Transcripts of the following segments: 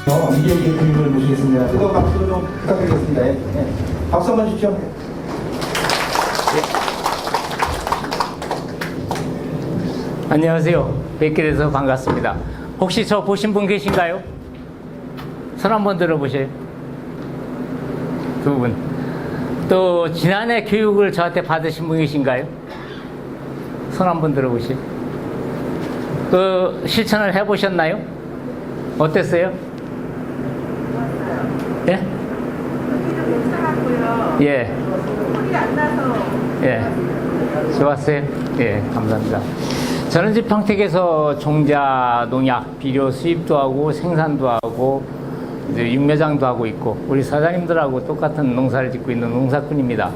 이재희 대표님을 모시겠습니다. 뜨거운 박수 좀 부탁드리겠습니다. 예. 예. 박수 한번 주십시오. 안녕하세요. 뵙게 돼서 반갑습니다. 혹시 저 보신 분 계신가요? 손 한번 들어보세요. 두 분. 또 지난해 교육을 저한테 받으신 분 계신가요? 손 한번 들어보세요. 그 실천을 해보셨나요? 어땠어요? 예? 괜찮았고요. 예. 소리 안 나서. 예. 좋았어요? 예, 감사합니다. 저는 이제 평택에서 종자, 농약, 비료 수입도 하고 생산도 하고 이제 육매장도 하고 있고 우리 사장님들하고 똑같은 농사를 짓고 있는 농사꾼입니다.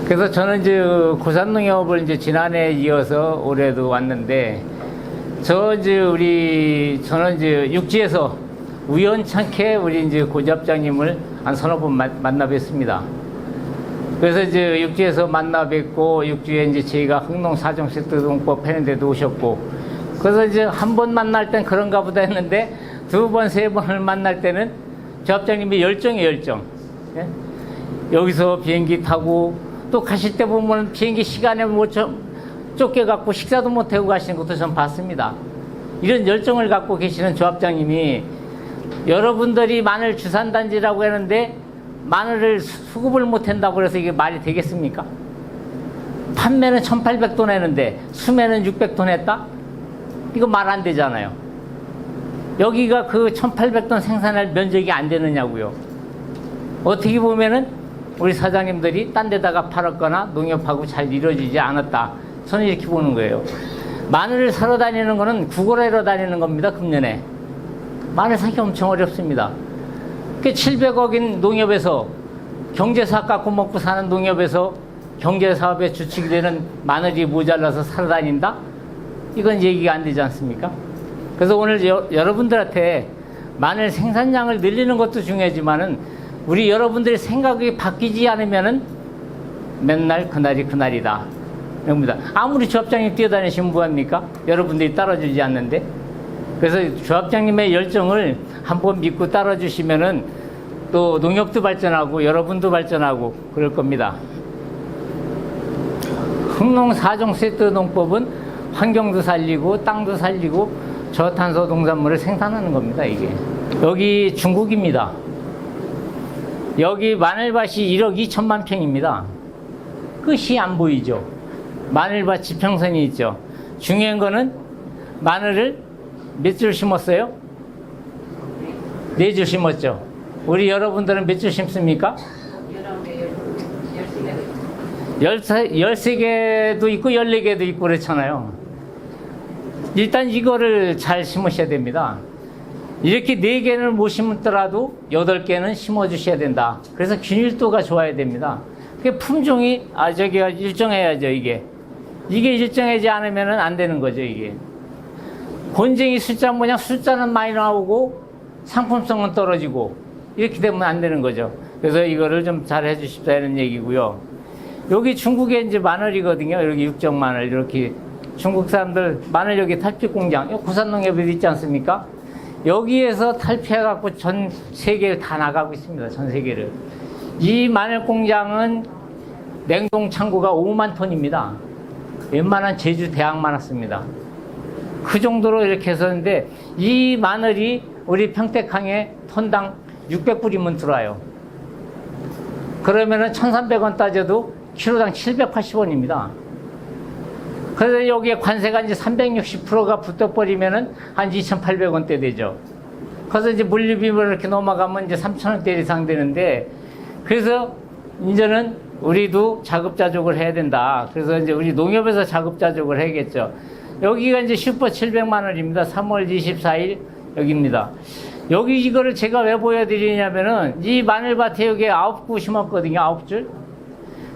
그래서 저는 이제 고산농협을 이제 지난해 이어서 올해도 왔는데 저는 이제 육지에서 우연찮게 우리 이제 고잡장님을 한 서너 번 만나 뵀습니다. 그래서 이제 육지에서 만나 뵙고 육지에 이제 저희가 흥농 사정세트농법 하는 데도 오셨고 그래서 이제 한 번 만날 땐 그런가 보다 했는데 두 번, 세 번을 만날 때는 조합장님이 열정이에요, 열정. 예? 여기서 비행기 타고 또 가실 때 보면 비행기 시간에 뭐 쫓겨갖고 식사도 못하고 가시는 것도 전 봤습니다. 이런 열정을 갖고 계시는 조합장님이 여러분들이 마늘 주산단지라고 하는데 마늘을 수급을 못한다고 그래서 이게 말이 되겠습니까? 판매는 1800톤 했는데 수매는 600톤 했다? 이거 말 안 되잖아요. 여기가 그 1800톤 생산할 면적이 안 되느냐고요. 어떻게 보면은 우리 사장님들이 딴 데다가 팔았거나 농협하고 잘 이루어지지 않았다. 저는 이렇게 보는 거예요. 마늘을 사러 다니는 거는 구걸하러 다니는 겁니다. 금년에. 마늘 사기 엄청 어렵습니다. 700억인 농협에서 경제사업 갖고 먹고 사는 농협에서 경제사업에 주축이 되는 마늘이 모자라서 사러 다닌다? 이건 얘기가 안 되지 않습니까? 그래서 오늘 여러분들한테 마늘 생산량을 늘리는 것도 중요하지만은 우리 여러분들의 생각이 바뀌지 않으면은 맨날 그날이 그날이다. 입니다. 아무리 조합장님 뛰어다니시면 뭐합니까? 여러분들이 따라주지 않는데. 그래서 조합장님의 열정을 한번 믿고 따라주시면은 또 농협도 발전하고 여러분도 발전하고 그럴 겁니다. 흥농 4종 세트 농법은 환경도 살리고 땅도 살리고 저탄소 농산물을 생산하는 겁니다. 이게 여기 중국입니다. 여기 마늘밭이 1억 2천만 평입니다. 끝이 안 보이죠. 마늘밭 지평선이 있죠. 중요한 거는 마늘을 몇 줄 심었어요? 4줄 심었죠. 우리 여러분들은 몇 줄 심습니까? 13개도 있고 14개도 있고 그렇잖아요. 일단 이거를 잘 심으셔야 됩니다. 이렇게 4개를 못 심더라도 8개는 심어 주셔야 된다. 그래서 균일도가 좋아야 됩니다. 그게 품종이 저기가 일정해야죠. 이게 일정하지 않으면 안 되는 거죠. 이게 곤쟁이 숫자 모양 숫자는 많이 나오고 상품성은 떨어지고 이렇게 되면 안 되는 거죠. 그래서 이거를 좀 잘 해주십사는 얘기고요. 여기 중국에 이제 마늘이거든요. 여기 육정 마늘 이렇게 중국 사람들 마늘 여기 탈피 공장 고산농협에도 있지 않습니까? 여기에서 탈피해갖고 전 세계를 다 나가고 있습니다. 전 세계를. 이 마늘 공장은 냉동 창고가 5만 톤입니다. 웬만한 제주 대학만 왔습니다. 그 정도로 이렇게 했었는데 이 마늘이 우리 평택항에 톤당 600불이면 들어와요. 그러면은 1,300원 따져도 키로당 780원입니다. 그래서 여기에 관세가 이제 360%가 붙어버리면은 한 2,800원대 되죠. 그래서 이제 물류비를 이렇게 넘어가면 이제 3,000원대 이상 되는데 그래서 이제는 우리도 자급자족을 해야 된다. 그래서 이제 우리 농협에서 자급자족을 해야겠죠. 여기가 이제 슈퍼 700만 원입니다. 3월 24일 여기입니다. 여기 이거를 제가 왜 보여드리냐면은 이 마늘밭에 여기 9구 심었거든요. 9줄.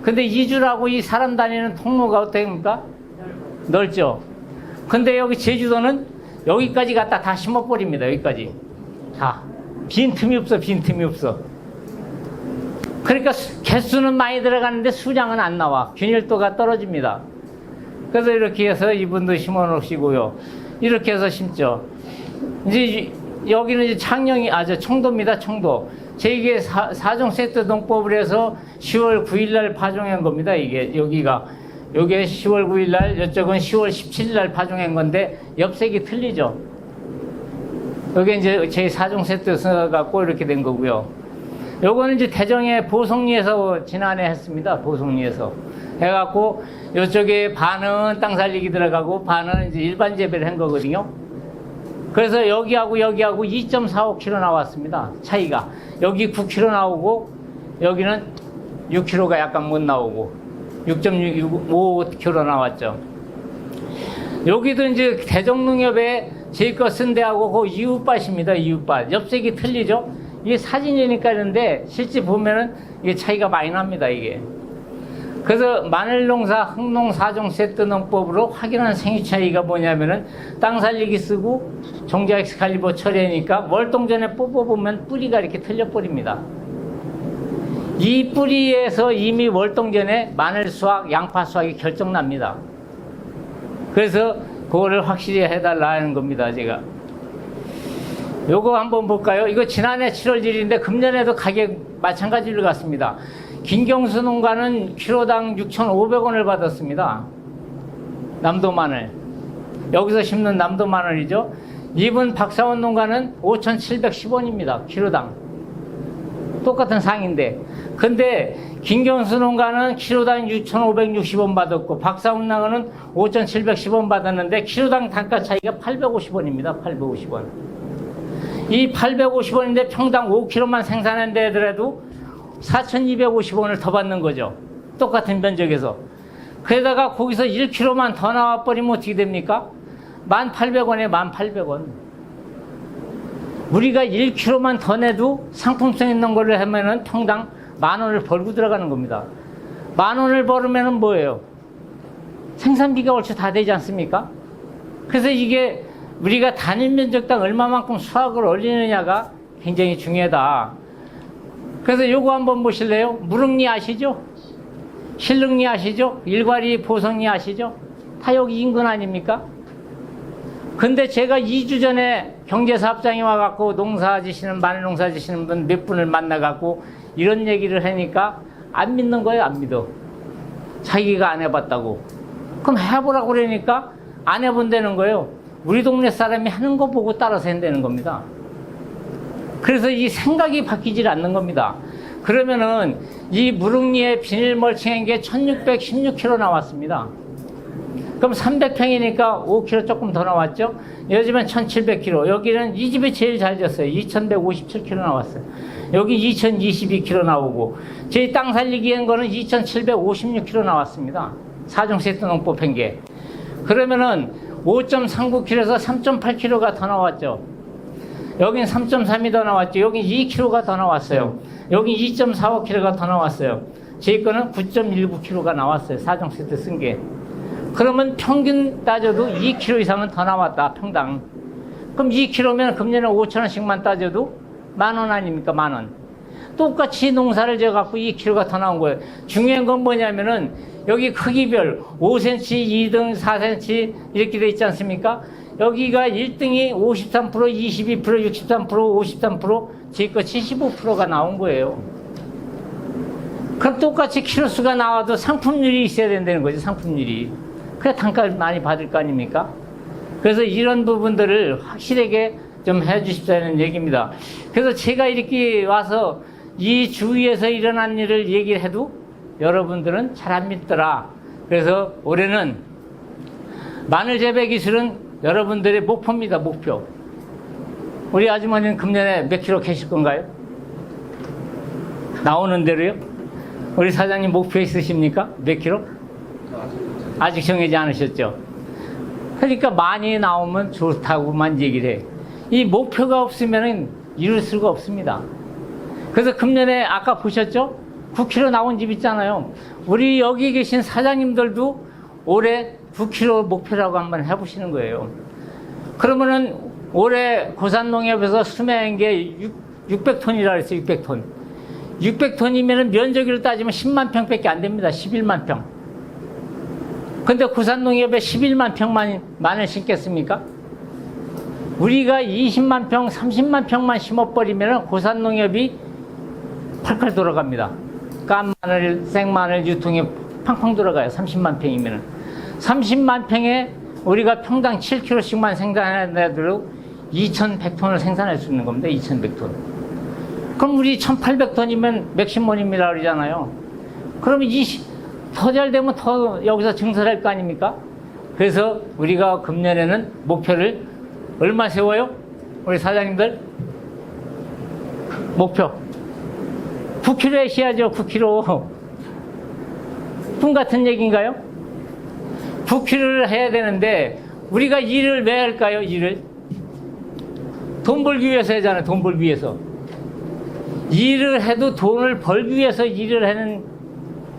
근데 이 줄하고 이 사람 다니는 통로가 어떻습니까? 넓죠. 근데 여기 제주도는 여기까지 갖다 다 심어버립니다. 여기까지. 다. 빈틈이 없어. 빈틈이 없어. 그러니까 개수는 많이 들어가는데 수량은 안 나와. 균일도가 떨어집니다. 그래서 이렇게 해서 이분도 심어 놓으시고요. 이렇게 해서 심죠. 이제 여기는 이제 창녕이, 저 청도입니다, 청도. 제 이게 4종 세트 농법을 해서 10월 9일 날 파종한 겁니다, 이게. 여기가. 요게 10월 9일 날, 이쪽은 10월 17일 날 파종한 건데, 엽색이 틀리죠. 여기 이제 제 4종 세트 써갖고 이렇게 된 거고요. 요거는 이제 대정의 보성리에서 지난해 했습니다, 보성리에서. 해갖고, 요쪽에 반은 땅 살리기 들어가고, 반은 이제 일반 재배를 한 거거든요. 그래서 여기하고 2.45kg 나왔습니다. 차이가. 여기 9kg 나오고, 여기는 6kg가 약간 못 나오고, 6.65kg 나왔죠. 여기도 이제 대정농협에 제 거 쓴 데하고 그 이웃밭입니다, 이웃밭. 엽색이 틀리죠? 이게 사진이니까 이런데, 실제 보면은 이게 차이가 많이 납니다, 이게. 그래서 마늘농사 흑농 4종 세트 농법으로 확인한 생육 차이가 뭐냐면은 땅 살리기 쓰고 종자 엑스칼리버 처리하니까 월동전에 뽑아보면 뿌리가 이렇게 틀려버립니다. 이 뿌리에서 이미 월동전에 마늘 수확, 양파 수확이 결정납니다. 그래서 그거를 확실히 해달라는 겁니다, 제가. 요거 한번 볼까요? 이거 지난해 7월 1일인데 금년에도 가격 마찬가지로 갔습니다. 김경수 농가는 키로당 6,500원을 받았습니다. 남도 마늘. 여기서 심는 남도 마늘이죠. 이분 박사원 농가는 5,710원입니다. 키로당. 똑같은 상인데. 근데 김경수 농가는 키로당 6,560원 받았고 박사원 농가는 5,710원 받았는데 키로당 단가 차이가 850원입니다. 850원. 이 850원인데 평당 5kg만 생산한다 하더라도 4,250원을 더 받는 거죠. 똑같은 면적에서. 그러다가 거기서 1kg만 더 나와버리면 어떻게 됩니까? 1,800원에 1,800원. 우리가 1kg만 더 내도 상품성 있는 걸로 하면은 평당 10,000원을 벌고 들어가는 겁니다. 10,000원을 벌으면은 뭐예요? 생산비가 얼추 다 되지 않습니까? 그래서 이게 우리가 단일 면적당 얼마만큼 수확을 올리느냐가 굉장히 중요하다. 그래서 요거 한번 보실래요? 무릉리 아시죠? 신릉리 아시죠? 일괄이 보성리 아시죠? 다 여기 인근 아닙니까? 근데 제가 2주 전에 경제사업장에 와갖고 농사 지시는, 마늘 농사 지시는 분 몇 분을 만나갖고 이런 얘기를 하니까 안 믿는 거예요, 안 믿어. 자기가 안 해봤다고. 그럼 해보라고 그러니까 안 해본다는 거예요. 우리 동네 사람이 하는 거 보고 따라서 한다는 겁니다. 그래서 이 생각이 바뀌질 않는 겁니다. 그러면은 이 무릉리에 비닐 멀칭한 게 1,616kg 나왔습니다. 그럼 300평이니까 5kg 조금 더 나왔죠? 요즘엔 1,700kg. 여기는 이 집이 제일 잘 졌어요. 2,157kg 나왔어요. 여기 2,022kg 나오고, 저희 땅 살리기 한 거는 2,756kg 나왔습니다. 4종 세트 농법 한 게. 그러면은 5.39kg에서 3.8kg가 더 나왔죠. 여긴 3.3이 더 나왔죠. 여긴 2kg가 더 나왔어요. 여긴 2.45kg가 더 나왔어요. 제 거는 9.19kg가 나왔어요. 4종 세트 쓴 게. 그러면 평균 따져도 2kg 이상은 더 나왔다, 평당. 그럼 2kg면 금년에 5,000원씩만 따져도 10,000원 아닙니까, 10,000원. 똑같이 농사를 지어갖고 2kg가 더 나온 거예요. 중요한 건 뭐냐면은 여기 크기별 5cm, 2등, 4cm 이렇게 돼 있지 않습니까? 여기가 1등이 53%, 22%, 63%, 53%, 제 거 75%가 나온 거예요. 그럼 똑같이 키로수가 나와도 상품률이 있어야 된다는 거죠, 상품률이. 그래 단가를 많이 받을 거 아닙니까? 그래서 이런 부분들을 확실하게 좀 해주십사는 얘기입니다. 그래서 제가 이렇게 와서 이 주위에서 일어난 일을 얘기를 해도 여러분들은 잘 안 믿더라. 그래서 올해는 마늘 재배 기술은 여러분들의 목표입니다, 목표. 우리 아주머니는 금년에 몇 킬로 캐실 건가요? 나오는 대로요? 우리 사장님 목표 있으십니까? 몇 킬로? 아직 정하지 않으셨죠? 그러니까 많이 나오면 좋다고만 얘기를 해. 이 목표가 없으면 이룰 수가 없습니다. 그래서 금년에 아까 보셨죠? 9kg 나온 집 있잖아요. 우리 여기 계신 사장님들도 올해 9kg 목표라고 한번 해보시는 거예요. 그러면은 올해 고산농협에서 수매한 게 600톤이라 그랬어요. 600톤. 600톤이면 면적으로 따지면 10만 평밖에 안 됩니다. 11만 평. 근데 고산농협에 11만 평만 마늘 심겠습니까? 우리가 20만 평, 30만 평만 심어버리면 고산농협이 팔팔 돌아갑니다. 깐 마늘, 생마늘 유통이 팡팡 돌아가요. 30만 평이면. 30만 평에 우리가 평당 7kg씩만 생산해도 2,100톤을 생산할 수 있는 겁니다. 2,100톤. 그럼 우리 1,800톤이면 맥시멈입니다 그러잖아요. 그러면 더 잘 되면 더 여기서 증설할 거 아닙니까? 그래서 우리가 금년에는 목표를 얼마 세워요? 우리 사장님들? 목표 9kg 하셔야죠. 9kg. 꿈 같은 얘기인가요? 9kg를 해야 되는데 우리가 일을 왜 할까요? 일을 돈 벌기 위해서 하잖아요. 돈 벌기 위해서. 일을 해도 돈을 벌기 위해서 일을 하는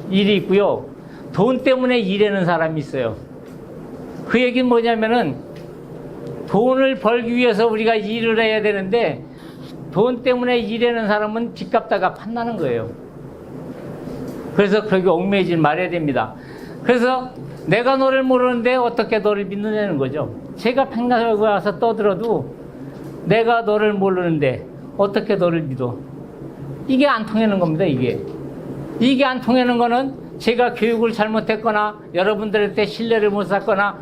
일이 있고요. 돈 때문에 일하는 사람이 있어요. 그 얘기는 뭐냐면은 돈을 벌기 위해서 우리가 일을 해야 되는데 돈 때문에 일하는 사람은 집 갚다가 판나는 거예요. 그래서 그렇게 얽매이질 말아야 됩니다. 그래서 내가 너를 모르는데 어떻게 너를 믿느냐는 거죠. 제가 평양에 와서 떠들어도 내가 너를 모르는데 어떻게 너를 믿어. 이게 안 통하는 겁니다. 이게 안 통하는 거는 제가 교육을 잘못했거나 여러분들한테 신뢰를 못 샀거나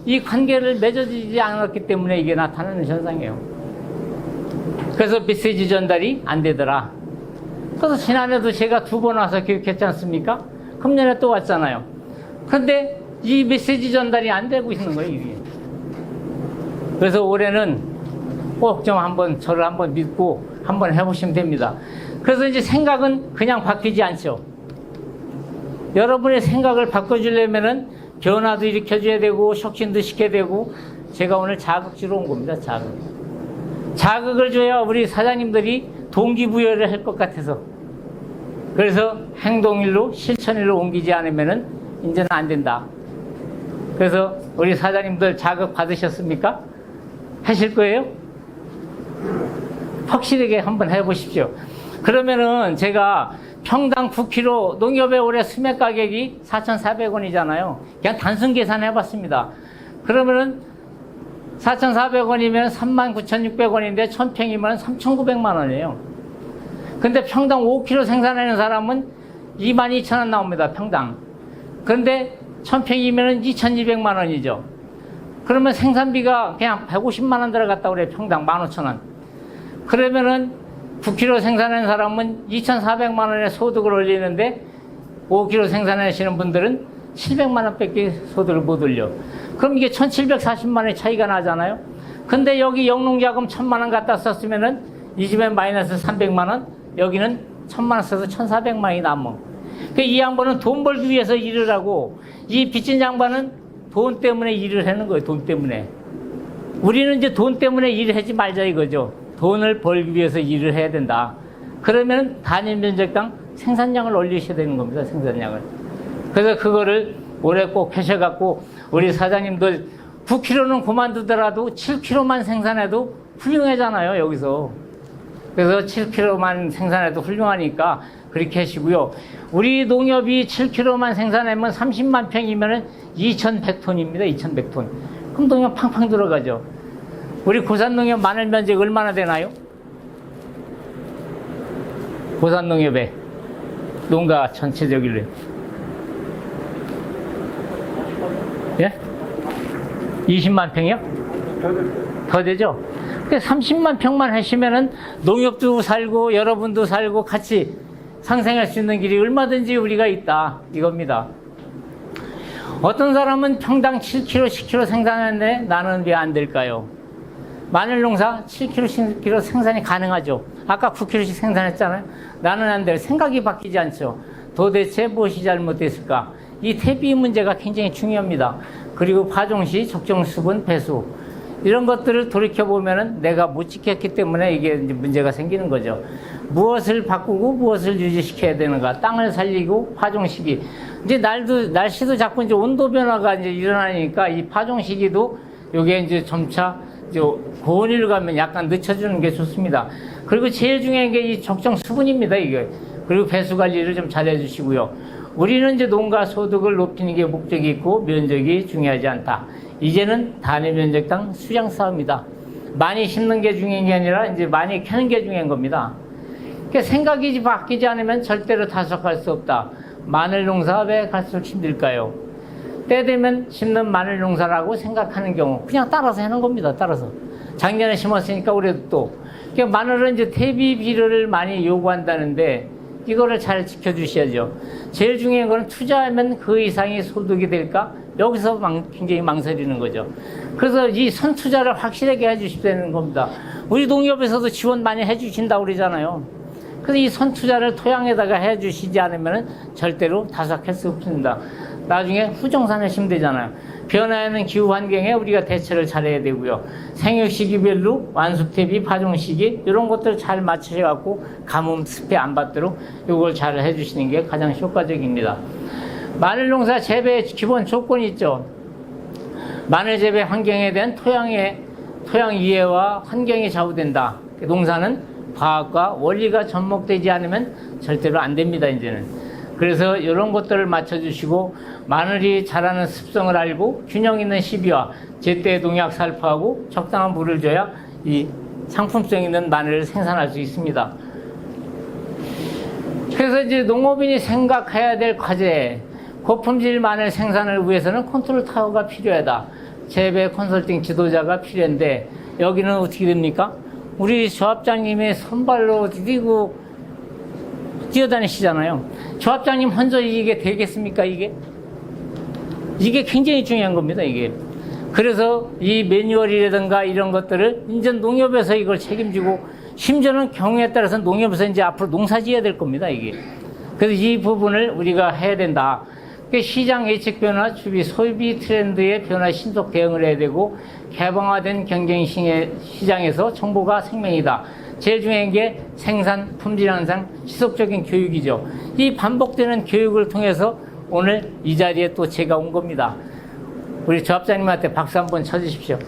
이 관계를 맺어지지 않았기 때문에 이게 나타나는 현상이에요. 그래서 메시지 전달이 안 되더라. 그래서 지난해도 제가 2번 와서 교육했지 않습니까? 금년에 또 왔잖아요. 그런데 이 메시지 전달이 안 되고 있는 거예요, 이게. 그래서 올해는 꼭 좀 한번 저를 한번 믿고 한번 해보시면 됩니다. 그래서 이제 생각은 그냥 바뀌지 않죠. 여러분의 생각을 바꿔주려면은 변화도 일으켜줘야 되고 혁신도 시켜야 되고 제가 오늘 자극주로 온 겁니다. 자극을 줘야 우리 사장님들이 동기부여를 할 것 같아서 그래서 행동일로 실천일로 옮기지 않으면은 이제는 안 된다. 그래서 우리 사장님들 자극 받으셨습니까? 하실 거예요? 확실하게 한번 해보십시오. 그러면은 제가 평당 9kg 농협의 올해 수매 가격이 4,400원이잖아요. 그냥 단순 계산 해봤습니다. 그러면은 4,400원이면 39,600원인데 1,000평이면 3,900만 원이에요. 근데 평당 5kg 생산하는 사람은 22,000원 나옵니다. 평당. 그런데 1,000평이면 2,200만 원이죠. 그러면 생산비가 그냥 150만 원 들어갔다 그래요. 평당 15,000원. 그러면은 9kg 생산하는 사람은 2,400만 원의 소득을 올리는데 5kg 생산하시는 분들은 700만 원밖에 소득을 못 올려. 그럼 이게 1,740만 원의 차이가 나잖아요. 근데 여기 영농자금 1,000만 원 갖다 썼으면은 이 집에 마이너스 300만 원, 여기는 1,000만 원 써서 1,400만 원이 남어. 이 양반은 돈 벌기 위해서 일을 하고 이 빚진 양반은 돈 때문에 일을 하는 거예요. 돈 때문에. 우리는 이제 돈 때문에 일을 하지 말자 이거죠. 돈을 벌기 위해서 일을 해야 된다. 그러면 단위 면적당 생산량을 올리셔야 되는 겁니다. 생산량을. 그래서 그거를 올해 꼭 하셔갖고 우리 사장님들 9kg는 그만두더라도 7kg만 생산해도 훌륭하잖아요. 여기서. 그래서 7kg만 생산해도 훌륭하니까 그렇게 하시고요. 우리 농협이 7kg만 생산하면 30만 평이면 2,100톤입니다. 2,100톤. 그럼 농협 팡팡 들어가죠. 우리 고산농협 마늘 면적 얼마나 되나요? 고산농협에 농가 전체적으로 예? 20만 평이요? 더 되죠? 30만 평만 하시면은 농협도 살고 여러분도 살고 같이 상생할 수 있는 길이 얼마든지 우리가 있다 이겁니다. 어떤 사람은 평당 7kg, 10kg 생산하는데 나는 왜 안 될까요? 마늘 농사 7kg, 10kg 생산이 가능하죠. 아까 9kg씩 생산했잖아요. 나는 안 될. 생각이 바뀌지 않죠. 도대체 무엇이 잘못됐을까? 이 퇴비 문제가 굉장히 중요합니다. 그리고 파종시, 적정 수분, 배수 이런 것들을 돌이켜보면은 내가 못 지켰기 때문에 이게 이제 문제가 생기는 거죠. 무엇을 바꾸고 무엇을 유지시켜야 되는가? 땅을 살리고 파종 시기. 이제 날씨도 자꾸 이제 온도 변화가 이제 일어나니까 이 파종 시기도 요게 이제 점차 이제 고온위로 가면 약간 늦춰주는 게 좋습니다. 그리고 제일 중요한 게 이 적정 수분입니다. 이게. 그리고 배수 관리를 좀 잘 해주시고요. 우리는 이제 농가 소득을 높이는 게 목적이 있고 면적이 중요하지 않다. 이제는 단위 면적당 수량 싸움이다. 많이 심는 게 중요한 게 아니라 이제 많이 캐는 게 중요한 겁니다. 그러니까 생각이 바뀌지 않으면 절대로 다속할 수 없다. 마늘 농사 왜 갈수록 힘들까요? 때 되면 심는 마늘 농사라고 생각하는 경우 그냥 따라서 하는 겁니다. 따라서 작년에 심었으니까 올해도 또. 그러니까 마늘은 이제 대비 비료를 많이 요구한다는데 이거를 잘 지켜주셔야죠. 제일 중요한 건 투자하면 그 이상의 소득이 될까? 여기서 굉장히 망설이는 거죠. 그래서 이 선투자를 확실하게 해주시는 겁니다. 우리 농협에서도 지원 많이 해주신다고 그러잖아요. 그래서 이 선투자를 토양에다가 해주시지 않으면 절대로 다삭할 수 없습니다. 나중에 후정산을 심으면 되잖아요. 변화하는 기후 환경에 우리가 대처를 잘해야 되고요. 생육 시기별로 완숙 대비 파종 시기 이런 것들을 잘 맞추셔갖고 가뭄 습해 안 받도록 이걸 잘 해주시는 게 가장 효과적입니다. 마늘 농사 재배의 기본 조건이 있죠. 마늘 재배 환경에 대한 토양 이해와 환경이 좌우된다. 농사는 과학과 원리가 접목되지 않으면 절대로 안 됩니다. 이제는. 그래서 이런 것들을 맞춰주시고 마늘이 자라는 습성을 알고 균형 있는 시비와 제때 농약 살포하고 적당한 물을 줘야 이 상품성 있는 마늘을 생산할 수 있습니다. 그래서 이제 농업인이 생각해야 될 과제, 고품질 마늘 생산을 위해서는 컨트롤 타워가 필요하다. 재배 컨설팅 지도자가 필요한데 여기는 어떻게 됩니까? 우리 조합장님의 선발로 뛰어다니시잖아요. 조합장님 혼자 이게 되겠습니까, 이게? 이게 굉장히 중요한 겁니다, 이게. 그래서 이 매뉴얼이라든가 이런 것들을 이제 농협에서 이걸 책임지고 심지어는 경우에 따라서 농협에서 이제 앞으로 농사 지어야 될 겁니다, 이게. 그래서 이 부분을 우리가 해야 된다. 시장 예측 변화, 주비, 소비 트렌드의 변화에 신속 대응을 해야 되고 개방화된 경쟁 시장에서 정보가 생명이다. 제일 중요한 게 생산, 품질 향상, 지속적인 교육이죠. 이 반복되는 교육을 통해서 오늘 이 자리에 또 제가 온 겁니다. 우리 조합장님한테 박수 한번 쳐주십시오.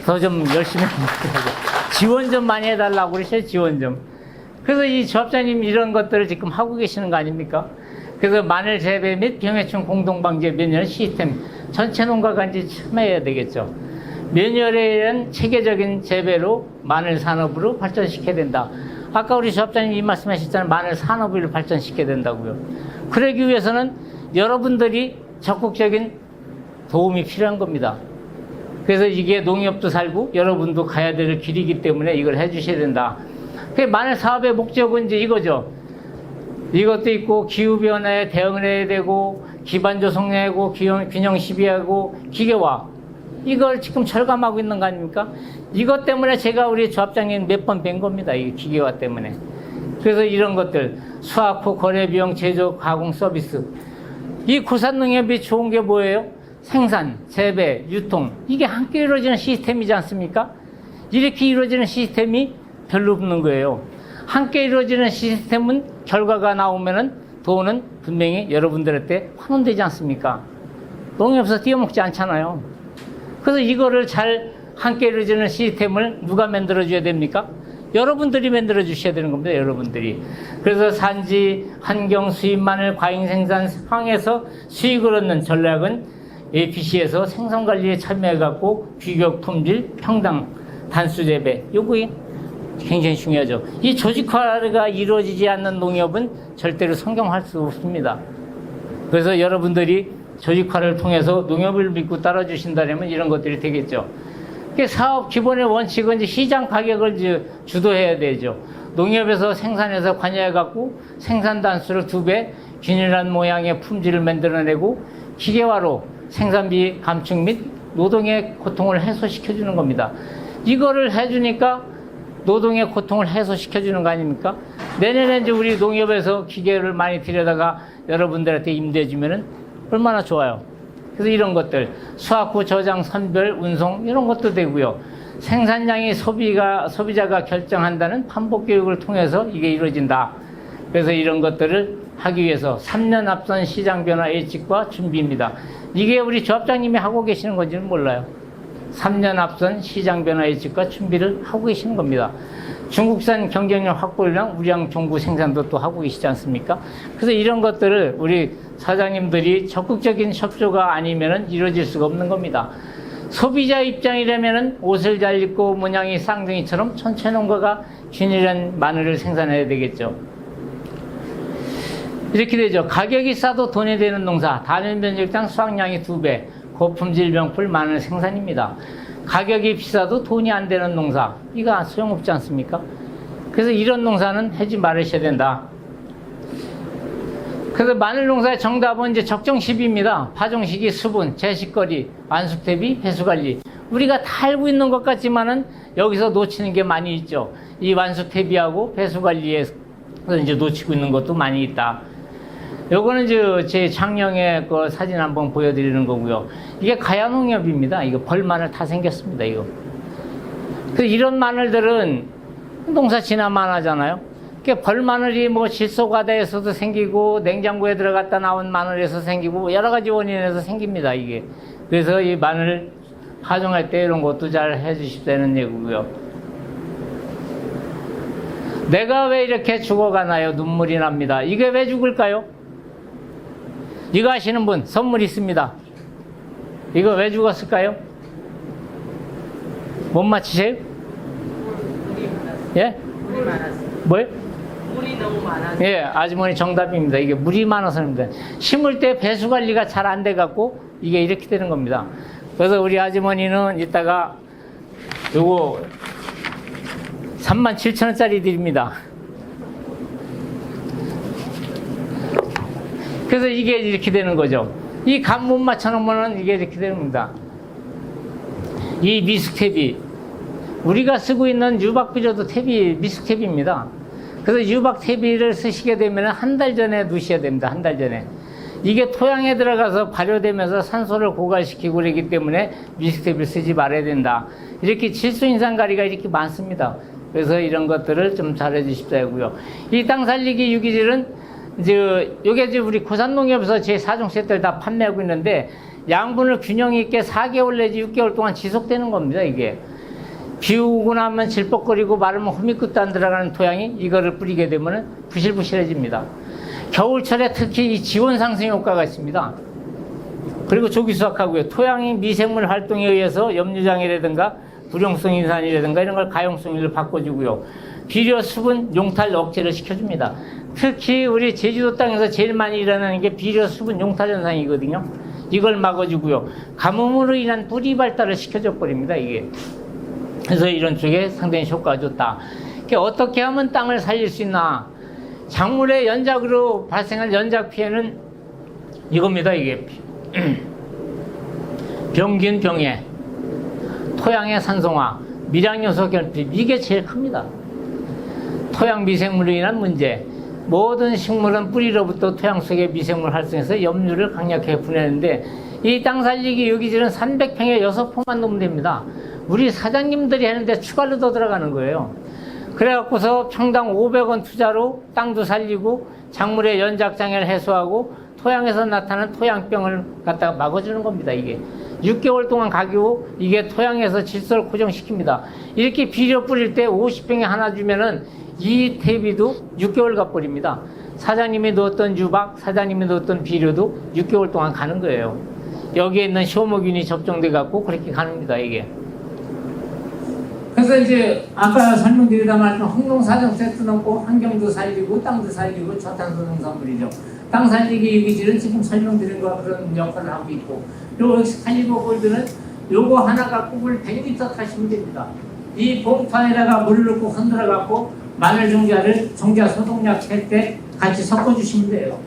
더 좀 열심히 지원 좀 많이 해달라고 그러셔요. 지원 좀. 그래서 이 조합장님 이런 것들을 지금 하고 계시는 거 아닙니까? 그래서 마늘 재배 및 병해충 공동방제 매뉴얼 시스템 전체 농가가 이제 참여해야 되겠죠. 매뉴얼에 의한 체계적인 재배로 마늘 산업으로 발전시켜야 된다. 아까 우리 조합장님이 말씀하셨잖아요. 마늘 산업을 발전시켜야 된다고요. 그러기 위해서는 여러분들이 적극적인 도움이 필요한 겁니다. 그래서 이게 농협도 살고 여러분도 가야 될 길이기 때문에 이걸 해주셔야 된다. 마늘 사업의 목적은 이제 이거죠. 이것도 있고 기후변화에 대응을 해야 되고 기반 조성하고 균형 시비하고 기계화 이걸 지금 절감하고 있는 거 아닙니까? 이것 때문에 제가 우리 조합장님 몇 번 뵌 겁니다. 이 기계화 때문에. 그래서 이런 것들 수확후 거래 비용 제조 가공 서비스 이 구산농협이 좋은 게 뭐예요? 생산, 재배, 유통 이게 함께 이루어지는 시스템이지 않습니까? 이렇게 이루어지는 시스템이 별로 없는 거예요. 함께 이루어지는 시스템은 결과가 나오면은 돈은 분명히 여러분들한테 환원되지 않습니까? 농협에서 띄어먹지 않잖아요. 그래서 이거를 잘 함께 이루어지는 시스템을 누가 만들어줘야 됩니까? 여러분들이 만들어주셔야 되는 겁니다. 여러분들이. 그래서 산지, 환경, 수입 마늘, 과잉 생산 상황에서 수익을 얻는 전략은 APC에서 생산관리에 참여해갖고 규격, 품질, 평당, 단수 재배 요거 굉장히 중요하죠. 이 조직화가 이루어지지 않는 농협은 절대로 성공할 수 없습니다. 그래서 여러분들이 조직화를 통해서 농협을 믿고 따라주신다면 이런 것들이 되겠죠. 사업 기본의 원칙은 이제 시장 가격을 이제 주도해야 되죠. 농협에서 생산해서 관여해갖고 생산 단수를 2배, 균일한 모양의 품질을 만들어내고 기계화로 생산비 감축 및 노동의 고통을 해소시켜주는 겁니다. 이거를 해주니까 노동의 고통을 해소시켜주는 거 아닙니까? 내년에 이제 우리 농협에서 기계를 많이 들여다가 여러분들한테 임대해주면은 얼마나 좋아요. 그래서 이런 것들, 수확 후 저장, 선별, 운송, 이런 것도 되고요. 생산량이 소비자가 결정한다는 반복 교육을 통해서 이게 이루어진다. 그래서 이런 것들을 하기 위해서 3년 앞선 시장 변화 예측과 준비입니다. 이게 우리 조합장님이 하고 계시는 건지는 몰라요. 3년 앞선 시장 변화 예측과 준비를 하고 계시는 겁니다. 중국산 경쟁력 확보랑 우량 종구 생산도 또 하고 계시지 않습니까? 그래서 이런 것들을 우리 사장님들이 적극적인 협조가 아니면은 이루어질 수가 없는 겁니다. 소비자 입장이라면은 옷을 잘 입고 모양이 쌍둥이처럼 천체 농가가 균일한 마늘을 생산해야 되겠죠. 이렇게 되죠. 가격이 싸도 돈이 되는 농사, 단위 면적당 수확량이 2배, 고품질 명품 마늘 생산입니다. 가격이 비싸도 돈이 안 되는 농사, 이거 소용없지 않습니까? 그래서 이런 농사는 하지 말으셔야 된다. 그래서 마늘 농사의 정답은 이제 적정시비입니다. 파종시기, 수분, 재식거리, 완숙 대비, 배수관리. 우리가 다 알고 있는 것 같지만은 여기서 놓치는 게 많이 있죠. 이 완숙 대비하고 배수관리에서 이제 놓치고 있는 것도 많이 있다. 요거는 제 작년에 그 사진 한번 보여드리는 거고요. 이게 가야농협입니다. 이거 벌마늘 다 생겼습니다. 이거. 그래서 이런 마늘들은 농사 진화만 하잖아요. 벌마늘이 뭐 질소과다에서도 생기고 냉장고에 들어갔다 나온 마늘에서 생기고 여러 가지 원인에서 생깁니다. 이게. 그래서 이 마늘 파종할 때 이런 것도 잘 해주십사는 얘기고요. 내가 왜 이렇게 죽어가나요? 눈물이 납니다. 이게 왜 죽을까요? 이거 아시는 분 선물 있습니다. 이거 왜 죽었을까요? 못 맞히세요? 예? 물이 많아서. 뭐요? 물이 너무 많아서. 예, 아주머니 정답입니다. 이게 물이 많아서입니다. 심을 때 배수 관리가 잘 안 돼 갖고 이게 이렇게 되는 겁니다. 그래서 우리 아주머니는 이따가 요거 37,000원짜리 드립니다. 그래서 이게 이렇게 되는 거죠. 이 감 못 맞춰놓으면 이게 이렇게 되는 겁니다. 이 미숙탭이 우리가 쓰고 있는 유박비료도 탭이 미숙탭입니다. 그래서 유박탭이를 쓰시게 되면 한 달 전에 넣으셔야 됩니다. 한 달 전에. 이게 토양에 들어가서 발효되면서 산소를 고갈시키고 그러기 때문에 미숙탭을 쓰지 말아야 된다. 이렇게 질소 인상가리가 이렇게 많습니다. 그래서 이런 것들을 좀 잘해 주십사 하고요. 이 땅 살리기 유기질은 요게 이제 우리 고산농협에서 제 4종 세트를 다 판매하고 있는데 양분을 균형 있게 4개월 내지 6개월 동안 지속되는 겁니다. 이게 비 오고 나면 질퍽거리고 마르면 호미끝도 안 들어가는 토양이 이거를 뿌리게 되면 부실부실해집니다. 겨울철에 특히 이 지원 상승 효과가 있습니다. 그리고 조기 수확하고요. 토양이 미생물 활동에 의해서 염류장이라든가 불용성 인산이라든가 이런 걸 가용성을 바꿔주고요. 비료 수분 용탈 억제를 시켜줍니다. 특히 우리 제주도 땅에서 제일 많이 일어나는 게 비료 수분 용탈 현상이거든요. 이걸 막아주고요. 가뭄으로 인한 뿌리 발달을 시켜줘 버립니다. 이게. 그래서 이런 쪽에 상당히 효과가 좋다. 어떻게 하면 땅을 살릴 수 있나? 작물의 연작으로 발생할 연작 피해는 이겁니다. 이게 병균 병해, 토양의 산성화, 미량요소 결핍, 이게 제일 큽니다. 토양 미생물로 인한 문제. 모든 식물은 뿌리로부터 토양 속에 미생물 활성해서 염류를 강력하게 분해하는데 이 땅 살리기 유기질은 300평에 6포만 넣으면 됩니다. 우리 사장님들이 하는데 추가로 더 들어가는 거예요. 그래갖고서 평당 500원 투자로 땅도 살리고 작물의 연작장애를 해소하고 토양에서 나타나는 토양병을 갖다가 막아주는 겁니다. 이게 6개월 동안 가기고 이게 토양에서 질소를 고정시킵니다. 이렇게 비료 뿌릴 때 50평에 하나 주면은 이 퇴비도 6개월 가버립니다. 사장님이 넣었던 유박, 사장님이 넣었던 비료도 6개월 동안 가는 거예요. 여기에 있는 효모균이 접종돼 갖고 그렇게 가는겁니다. 이게. 그래서 이제 아까 설명드리다 말씀 홍농사정 세트 넣고 환경도 살리고 땅도 살리고 저탄소 농산물이죠. 땅 살리기 유기질은 지금 설명드린 거 그런 역할을 하고 있고 요 살리고 골드는 요거 하나 갖고 물 100리터 타시면 됩니다. 이 봉투 안에다가 물을 넣고 흔들어 갖고 마늘 종자를 종자 소독약 할 때 같이 섞어 주시면 돼요.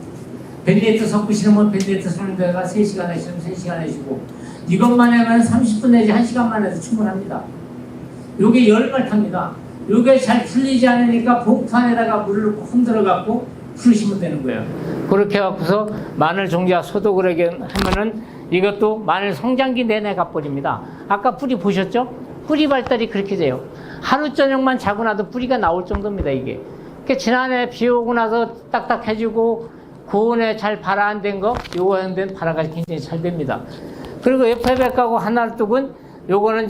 벤네이트 섞으시면 벤네이트 섞는 데가 3시간 하시면 3시간 하시고 이것만 하면 30분 내지 1시간만 해도 충분합니다. 요게 열말 탑니다. 요게 잘 풀리지 않으니까 봉투 안에다가 물을 넣고 흔들어 갖고 풀으시면 되는 거예요. 그렇게 갖고서 마늘 종자 소독을 하면은 이것도 마늘 성장기 내내 가버립니다. 아까 뿌리 보셨죠? 뿌리 발달이 그렇게 돼요. 하루 저녁만 자고 나도 뿌리가 나올 정도입니다. 이게. 그러니까 지난해 비 오고 나서 딱딱해지고 고온에 잘 발화 안 된 거 요거 하는 발화가 굉장히 잘 됩니다. 그리고 FF하고 하나뚝은 요거는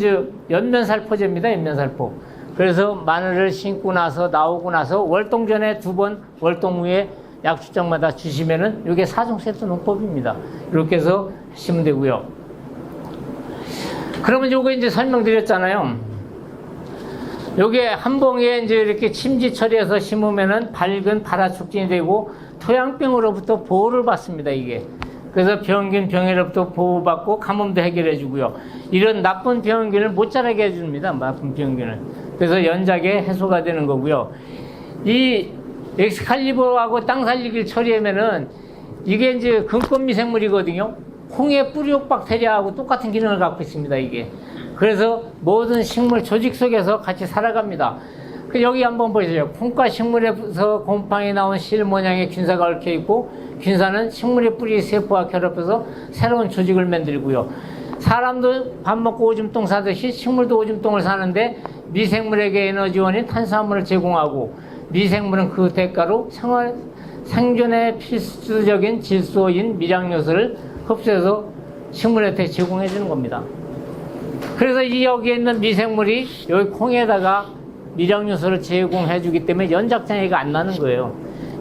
연면살포제입니다. 연면살포. 그래서 마늘을 심고 나서 나오고 나서 월동 전에 2번, 월동 후에 약주장마다 주시면은 요게 4종 세트 농법입니다. 이렇게 해서 하시면 되고요. 그러면 요거 이제 설명드렸잖아요. 요게 한 봉에 이제 이렇게 침지 처리해서 심으면은 밝은 발화 촉진이 되고 토양병으로부터 보호를 받습니다, 이게. 그래서 병균 병해로부터 보호받고 가뭄도 해결해 주고요. 이런 나쁜 병균을 못 자라게 해줍니다, 나쁜 병균을. 그래서 연작에 해소가 되는 거고요. 이 엑스칼리버하고 땅 살리기를 처리하면은 이게 이제 근권 미생물이거든요. 콩의 뿌리옥 박테리아하고 똑같은 기능을 갖고 있습니다, 이게. 그래서 모든 식물 조직 속에서 같이 살아갑니다. 여기 한번 보세요. 콩과 식물에서 곰팡이 나온 실 모양의 균사가 얽혀 있고, 균사는 식물의 뿌리 세포와 결합해서 새로운 조직을 만들고요. 사람도 밥 먹고 오줌똥 싸듯이 식물도 오줌똥을 싸는데 미생물에게 에너지원인 탄수화물을 제공하고, 미생물은 그 대가로 생존에 필수적인 질소인 미량요소를 흡수해서 식물한테 제공해 주는 겁니다. 그래서 이 여기에 있는 미생물이 여기 콩에다가 미량요소를 제공해 주기 때문에 연작장애가 안 나는 거예요.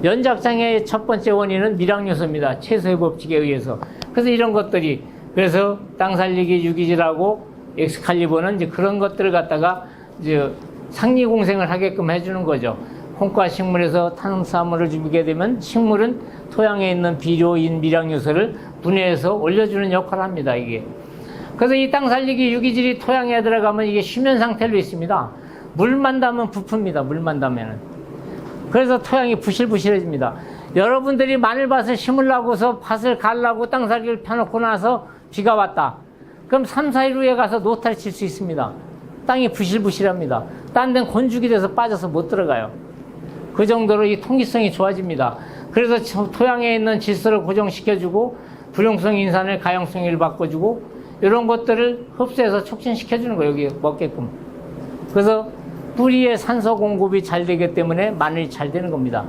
연작장애의 첫 번째 원인은 미량요소입니다. 채소의 법칙에 의해서. 그래서 이런 것들이, 그래서 땅살리기 유기질하고 엑스칼리버는 이제 그런 것들을 갖다가 이제 상리공생을 하게끔 해주는 거죠. 콩과 식물에서 탄수화물을 주게 되면 식물은 토양에 있는 비료인 미량요소를 분해해서 올려주는 역할을 합니다, 이게. 그래서 이 땅살리기 유기질이 토양에 들어가면 이게 쉬면 상태로 있습니다. 물만 닿으면 부풀입니다, 물만 닿으면은. 그래서 토양이 부실부실해집니다. 여러분들이 마늘밭을 심으려고서 밭을 갈라고 땅살기를 펴놓고 나서 비가 왔다. 그럼 3, 4일 후에 가서 노타를 칠 수 있습니다. 땅이 부실부실합니다. 딴 데는 곤죽이 돼서 빠져서 못 들어가요. 그 정도로 이 통기성이 좋아집니다. 그래서 토양에 있는 질소를 고정시켜주고, 불용성 인산을 가용성을 바꿔주고, 이런 것들을 흡수해서 촉진시켜주는 거예요, 여기 먹게끔. 그래서 뿌리에 산소 공급이 잘 되기 때문에 마늘이 잘 되는 겁니다.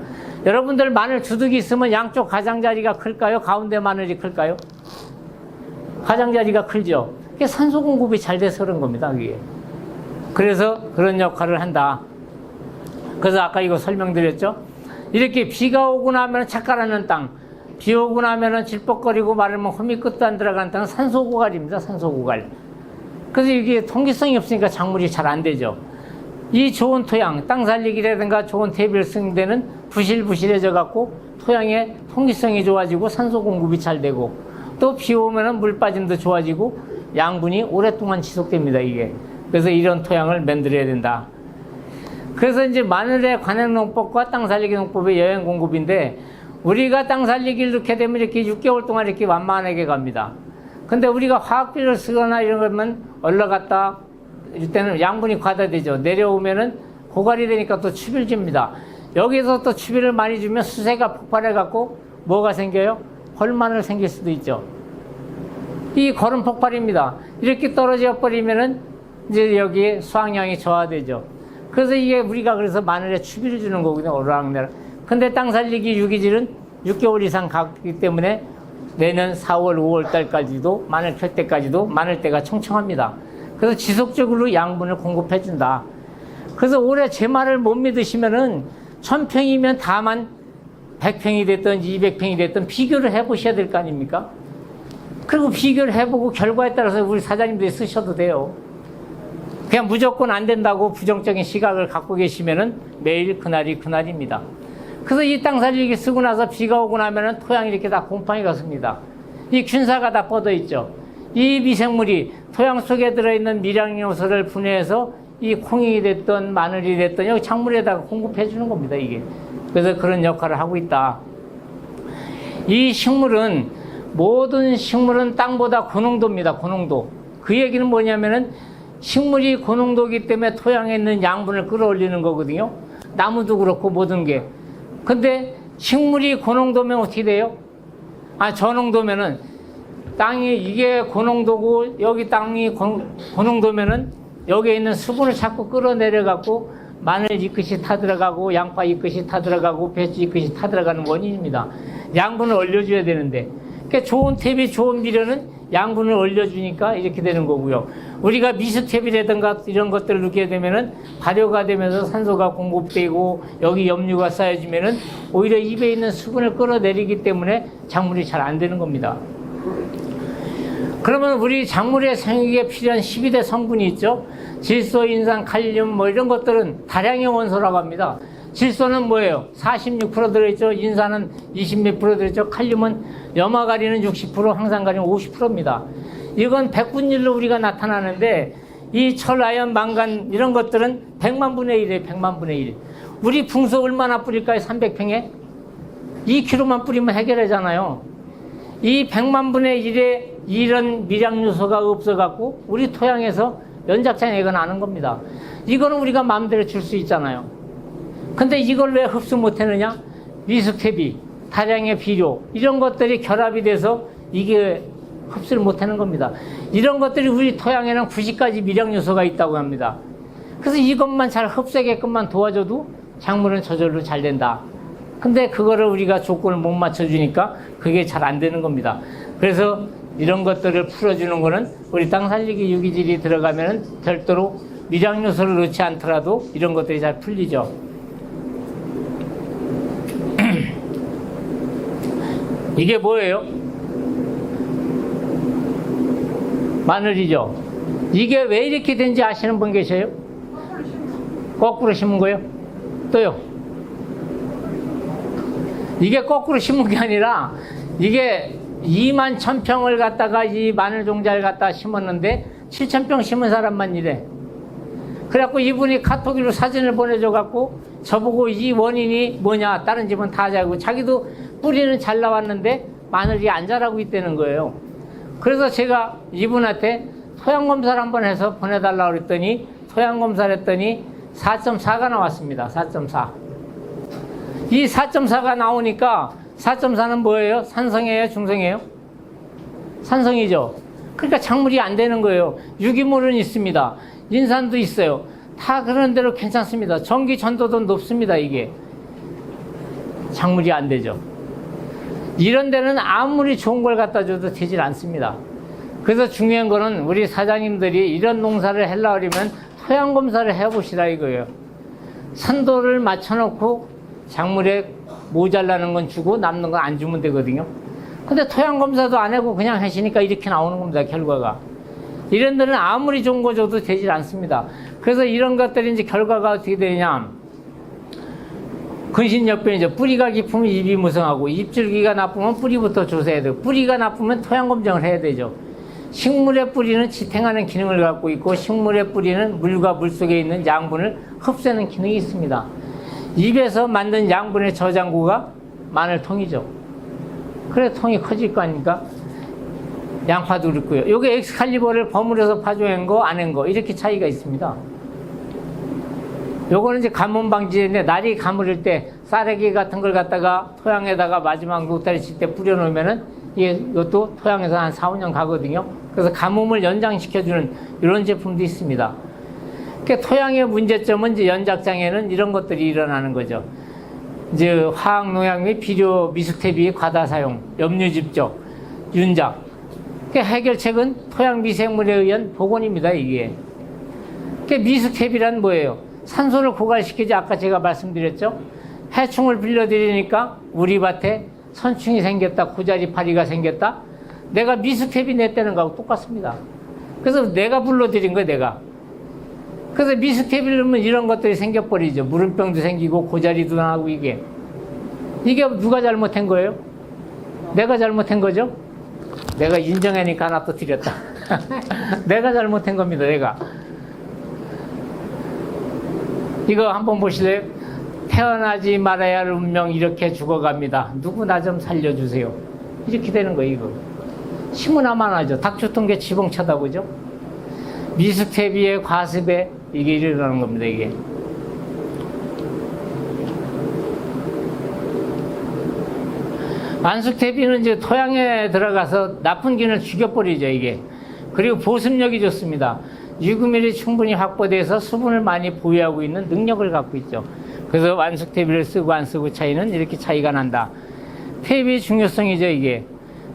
여러분들 마늘 주둥이 있으면 양쪽 가장자리가 클까요? 가운데 마늘이 클까요? 가장자리가 클죠. 그게 산소 공급이 잘 돼서 그런 겁니다, 그게. 그래서 그런 역할을 한다. 그래서 아까 이거 설명드렸죠? 이렇게 비가 오고 나면 착가라는 땅, 비 오고 나면은 질퍽거리고 마르면 흠이 끝도 안 들어가는 땅은 산소고갈입니다, 산소고갈. 그래서 이게 통기성이 없으니까 작물이 잘 안 되죠. 이 좋은 토양, 땅 살리기라든가 좋은 대비를 쓰는 데는 부실부실해져 갖고 토양의 통기성이 좋아지고 산소 공급이 잘 되고, 또 비 오면은 물 빠짐도 좋아지고 양분이 오랫동안 지속됩니다, 이게. 그래서 이런 토양을 만들어야 된다. 그래서 이제 마늘의 관행농법과 땅 살리기 농법의 여행 공급인데, 우리가 땅 살리기를 넣게 되면 이렇게 6개월 동안 이렇게 완만하게 갑니다. 근데 우리가 화학비료를 쓰거나 이런 거면 올라갔다 이때는 양분이 과다되죠. 내려오면은 고갈이 되니까 또 추비를 줍니다. 여기서 또 추비를 많이 주면 수세가 폭발해 갖고 뭐가 생겨요? 헐마늘 생길 수도 있죠. 이 거름 폭발입니다. 이렇게 떨어져 버리면은 이제 여기에 수확량이 저하되죠. 그래서 이게 우리가 그래서 마늘에 추비를 주는 거거든요, 오르락내락. 근데 땅 살리기 유기질은 6개월 이상 가기 때문에 내년 4월, 5월 달까지도, 마늘 펼 때까지도 마늘대가 청청합니다. 그래서 지속적으로 양분을 공급해 준다. 그래서 올해 제 말을 못 믿으시면은 1000평이면 다만 100평이 됐든 200평이 됐든 비교를 해보셔야 될 거 아닙니까? 그리고 비교를 해보고 결과에 따라서 우리 사장님들이 쓰셔도 돼요. 그냥 무조건 안 된다고 부정적인 시각을 갖고 계시면은 매일 그날이 그날입니다. 그래서 이 땅 살리기 쓰고 나서 비가 오고 나면은 토양이 이렇게 다 곰팡이가 씁니다. 이 균사가 다 뻗어 있죠. 이 미생물이 토양 속에 들어있는 미량요소를 분해해서 이 콩이 됐든 마늘이 됐든 여기 작물에다가 공급해 주는 겁니다, 이게. 그래서 그런 역할을 하고 있다. 이 식물은, 모든 식물은 땅보다 고농도입니다, 고농도. 그 얘기는 뭐냐면은 식물이 고농도이기 때문에 토양에 있는 양분을 끌어올리는 거거든요. 나무도 그렇고 모든 게. 근데 식물이 고농도면 어떻게 돼요? 저농도면은 땅이 이게 고농도고 여기 땅이 고농도면은 여기에 있는 수분을 자꾸 끌어내려 갖고 마늘 잎끝이 타들어가고 양파 잎끝이 타들어가고 배추 잎끝이 타들어가는 원인입니다. 양분을 올려줘야 되는데, 그러니까 좋은 탭이 좋은 비료는 양분을 올려주니까 이렇게 되는 거고요. 우리가 미스탭이라든가 이런 것들을 넣게 되면은 발효가 되면서 산소가 공급되고 여기 염류가 쌓여지면은 오히려 입에 있는 수분을 끌어내리기 때문에 작물이 잘 안 되는 겁니다. 그러면 우리 작물의 생육에 필요한 12대 성분이 있죠. 질소, 인산, 칼륨 뭐 이런 것들은 다량의 원소라고 합니다. 질소는 뭐예요? 46% 들어있죠. 인산은 20몇 % 들어있죠. 칼륨은 염화가리는 60%, 황산가리는 50%입니다. 이건 백분율로 우리가 나타나는데 이 철, 아연, 망간 이런 것들은 100만 분의 1이에요. 100만 분의 1. 우리 붕소 얼마나 뿌릴까요? 300평에? 2kg만 뿌리면 해결하잖아요. 이 100만 분의 1에 이런 미량 요소가 없어갖고 우리 토양에서 연작장애가 나는 겁니다. 이거는 우리가 마음대로 줄 수 있잖아요. 근데 이걸 왜 흡수 못하느냐? 미숙태비, 다량의 비료 이런 것들이 결합이 돼서 이게 흡수를 못하는 겁니다. 이런 것들이 우리 토양에는 90가지 미량 요소가 있다고 합니다. 그래서 이것만 잘 흡수하게끔만 도와줘도 작물은 저절로 잘 된다. 근데 그거를 우리가 조건을 못 맞춰주니까 그게 잘 안 되는 겁니다. 그래서 이런 것들을 풀어주는 거는 우리 땅 살리기 유기질이 들어가면은 별도로 미량 요소를 넣지 않더라도 이런 것들이 잘 풀리죠. 이게 뭐예요? 마늘이죠. 이게 왜 이렇게 된지 아시는 분 계세요? 거꾸로 심은 거예요? 또요? 이게 거꾸로 심은 게 아니라 이게 2만 1000평을 갖다가 이 마늘 종자를 갖다 심었는데 7000평 심은 사람만 이래. 그래갖고 이분이 카톡으로 사진을 보내줘갖고 저보고 이 원인이 뭐냐, 다른 집은 다 자고 자기도 뿌리는 잘 나왔는데 마늘이 안 자라고 있다는 거예요. 그래서 제가 이분한테 토양검사를 한번 해서 보내달라고 그랬더니 토양검사를 했더니 4.4가 나왔습니다. 4.4. 이 4.4가 나오니까 4.4는 뭐예요? 산성이에요? 중성이에요? 산성이죠. 그러니까 작물이 안 되는 거예요. 유기물은 있습니다. 인산도 있어요. 다 그런 대로 괜찮습니다. 전기 전도도 높습니다. 이게 작물이 안 되죠. 이런 데는 아무리 좋은 걸 갖다 줘도 되질 않습니다. 그래서 중요한 거는 우리 사장님들이 이런 농사를 하려고 하면 토양 검사를 해보시라 이거예요. 산도를 맞춰놓고 작물에 모자라는 건 주고 남는 건 안 주면 되거든요. 근데 토양 검사도 안 하고 그냥 하시니까 이렇게 나오는 겁니다. 결과가. 이런 데는 아무리 좋은 거 줘도 되질 않습니다. 그래서 이런 것들이 이제 결과가 어떻게 되냐. 근신역변이죠. 뿌리가 깊으면 잎이 무성하고 잎줄기가 나쁘면 뿌리부터 조사해야 돼요. 뿌리가 나쁘면 토양 검정을 해야 되죠. 식물의 뿌리는 지탱하는 기능을 갖고 있고 식물의 뿌리는 물과 물 속에 있는 양분을 흡수하는 기능이 있습니다. 잎에서 만든 양분의 저장고가 마늘통이죠. 그래 통이 커질 거 아닙니까? 양파도 그렇고요. 요게 엑스칼리버를 버무려서 파종한 거, 안 한 거 이렇게 차이가 있습니다. 요거는 이제 가뭄 방지인데 날이 가물을 때 쌀래기 같은 걸 갖다가 토양에다가 마지막 녹다리 칠 때 뿌려놓으면은 이것도 토양에서 한 4, 5년 가거든요. 그래서 가뭄을 연장시켜주는 이런 제품도 있습니다. 그러니까 토양의 문제점은 이제 연작장애는 이런 것들이 일어나는 거죠. 이제 화학농약 및 비료 미숙태비의 과다 사용, 염류집적, 윤작. 그러니까 해결책은 토양 미생물에 의한 복원입니다. 이게. 그러니까 미숙태비란 뭐예요? 산소를 고갈시키지 아까 제가 말씀드렸죠. 해충을 빌려드리니까 우리 밭에 선충이 생겼다, 고자리파리가 생겼다. 내가 미숙태비 냈다는 거하고 똑같습니다. 그래서 내가 불러드린 거예요, 내가. 그래서 미숙태비를 넣으면 이런 것들이 생겨버리죠. 물음병도 생기고 고자리도 나고 이게 누가 잘못한 거예요? 내가 잘못한 거죠? 내가 인정하니까 하나 또 드렸다. 내가 잘못한 겁니다, 내가. 이거 한번 보실래요? 태어나지 말아야 할 운명 이렇게 죽어갑니다. 누구 나 좀 살려주세요. 이렇게 되는 거예요, 이거. 시문화만 하죠. 닥쳐통계 지붕 쳐다보죠. 미숙태비의 과습에 이게 일어나는 겁니다, 이게. 안숙태비는 이제 토양에 들어가서 나쁜 균을 죽여버리죠, 이게. 그리고 보습력이 좋습니다. 유기물이 충분히 확보돼서 수분을 많이 보유하고 있는 능력을 갖고 있죠. 그래서 완숙태비를 쓰고 안 쓰고 차이는 이렇게 차이가 난다. 퇴비의 중요성이죠, 이게.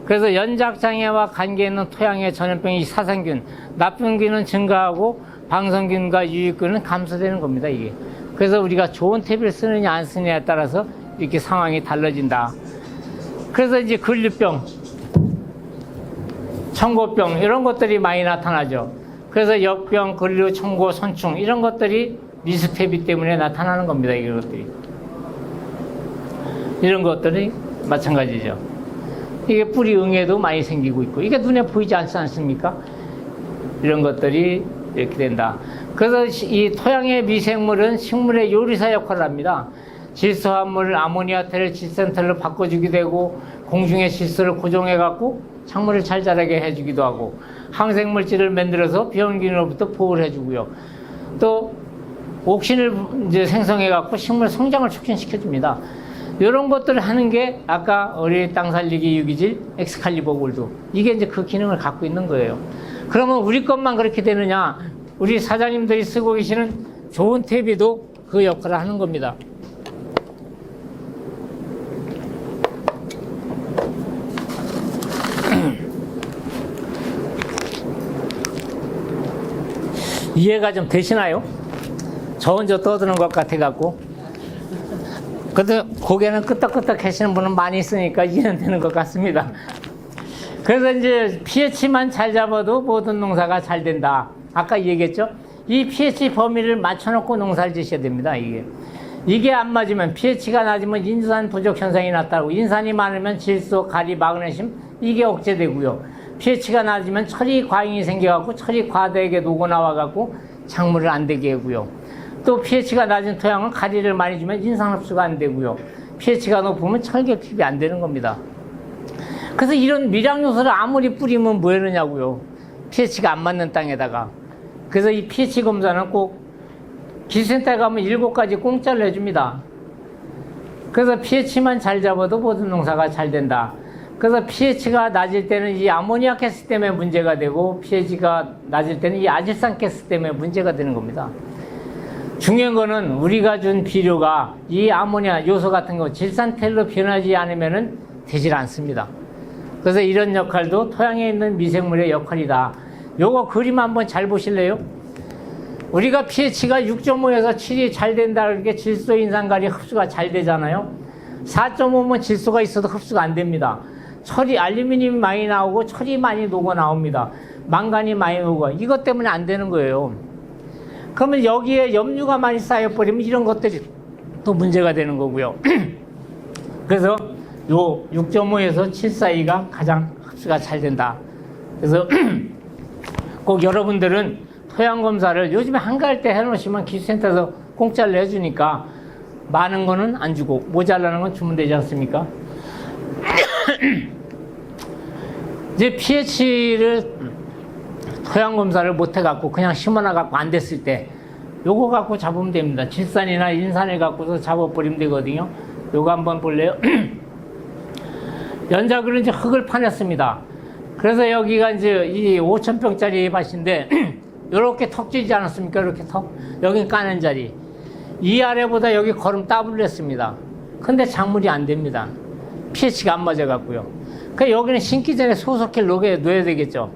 그래서 연작장애와 관계 있는 토양의 전염병이 사상균, 나쁜 균은 증가하고 방성균과 유익균은 감소되는 겁니다, 이게. 그래서 우리가 좋은 퇴비를 쓰느냐 안 쓰느냐에 따라서 이렇게 상황이 달라진다. 그래서 이제 근류병. 청고병 이런 것들이 많이 나타나죠. 그래서 역병, 근류, 청고, 선충 이런 것들이 미스테비 때문에 나타나는 겁니다. 이런 것들이. 이런 것들이 마찬가지죠. 이게 뿌리 응애도 많이 생기고 있고 이게 눈에 보이지 않지 않습니까? 이런 것들이 이렇게 된다. 그래서 이 토양의 미생물은 식물의 요리사 역할을 합니다. 질소화물, 아모니아태를 질산태로 바꿔주게 되고 공중의 질소를 고정해갖고 작물을 잘 자라게 해주기도 하고 항생물질을 만들어서 병균으로부터 보호를 해주고요. 또 옥신을 이제 생성해갖고 식물 성장을 촉진시켜줍니다. 이런 것들을 하는 게 아까 어린이 땅 살리기 유기질 엑스칼리버 골드 이게 이제 그 기능을 갖고 있는 거예요. 그러면 우리 것만 그렇게 되느냐? 우리 사장님들이 쓰고 계시는 좋은 퇴비도 그 역할을 하는 겁니다. 이해가 좀 되시나요? 저 혼자 떠드는 것 같아갖고. 근데 고개는 끄덕끄덕 하시는 분은 많이 있으니까 이해는 되는 것 같습니다. 그래서 이제 pH만 잘 잡아도 모든 농사가 잘 된다. 아까 얘기했죠? 이 pH 범위를 맞춰놓고 농사를 지셔야 됩니다. 이게 안 맞으면 pH가 낮으면 인산 부족 현상이 나타나고 인산이 많으면 질소, 가리, 마그네슘 이게 억제되고요. pH가 낮으면 철이 과잉이 생겨갖고 철이 과대하게 녹아나와갖고 작물을 안 되게 하고요. 또 pH가 낮은 토양은 가리를 많이 주면 인산 흡수가 안 되고요. pH가 높으면 철결핍이 안 되는 겁니다. 그래서 이런 미량 요소를 아무리 뿌리면 뭐 하느냐고요. pH가 안 맞는 땅에다가. 그래서 이 pH 검사는 꼭 기술센터에 가면 7가지 공짜로 해줍니다. 그래서 pH만 잘 잡아도 모든 농사가 잘 된다. 그래서 pH가 낮을 때는 이 아모니아 가스 때문에 문제가 되고 pH가 낮을 때는 이 아질산 가스 때문에 문제가 되는 겁니다. 중요한 거는 우리가 준 비료가 이 아모니아 요소 같은 거 질산텔로 변하지 않으면 되질 않습니다. 그래서 이런 역할도 토양에 있는 미생물의 역할이다. 요거 그림 한번 잘 보실래요? 우리가 pH가 6.5에서 7이 잘 된다는 게 질소, 인산가리 흡수가 잘 되잖아요. 4.5면 질소가 있어도 흡수가 안 됩니다. 철이 알루미늄이 많이 나오고 철이 많이 녹아 나옵니다. 망간이 많이 녹아. 이것 때문에 안 되는 거예요. 그러면 여기에 염류가 많이 쌓여버리면 이런 것들이 또 문제가 되는 거고요. 그래서 요 6.5에서 7 사이가 가장 흡수가 잘 된다. 그래서 꼭 여러분들은 토양 검사를 요즘에 한가할 때 해놓으시면 기술센터에서 공짜로 해주니까 많은 거는 안 주고 모자라는 건 주면 되지 않습니까? 이제 pH를 토양 검사를 못 해갖고 그냥 심어놔갖고 안 됐을 때 요거 갖고 잡으면 됩니다. 질산이나 인산을 갖고서 잡아버리면 되거든요. 요거 한번 볼래요? 연작으로 이제 흙을 파냈습니다. 그래서 여기가 이제 이 5,000평짜리 밭인데 요렇게 턱 지지 않았습니까? 이렇게 턱. 여기 까는 자리. 이 아래보다 여기 거름 따블로 했습니다. 근데 작물이 안 됩니다. pH가 안 맞아갖고요. 그 여기는 심기 전에 소속해 놓아야 되겠죠.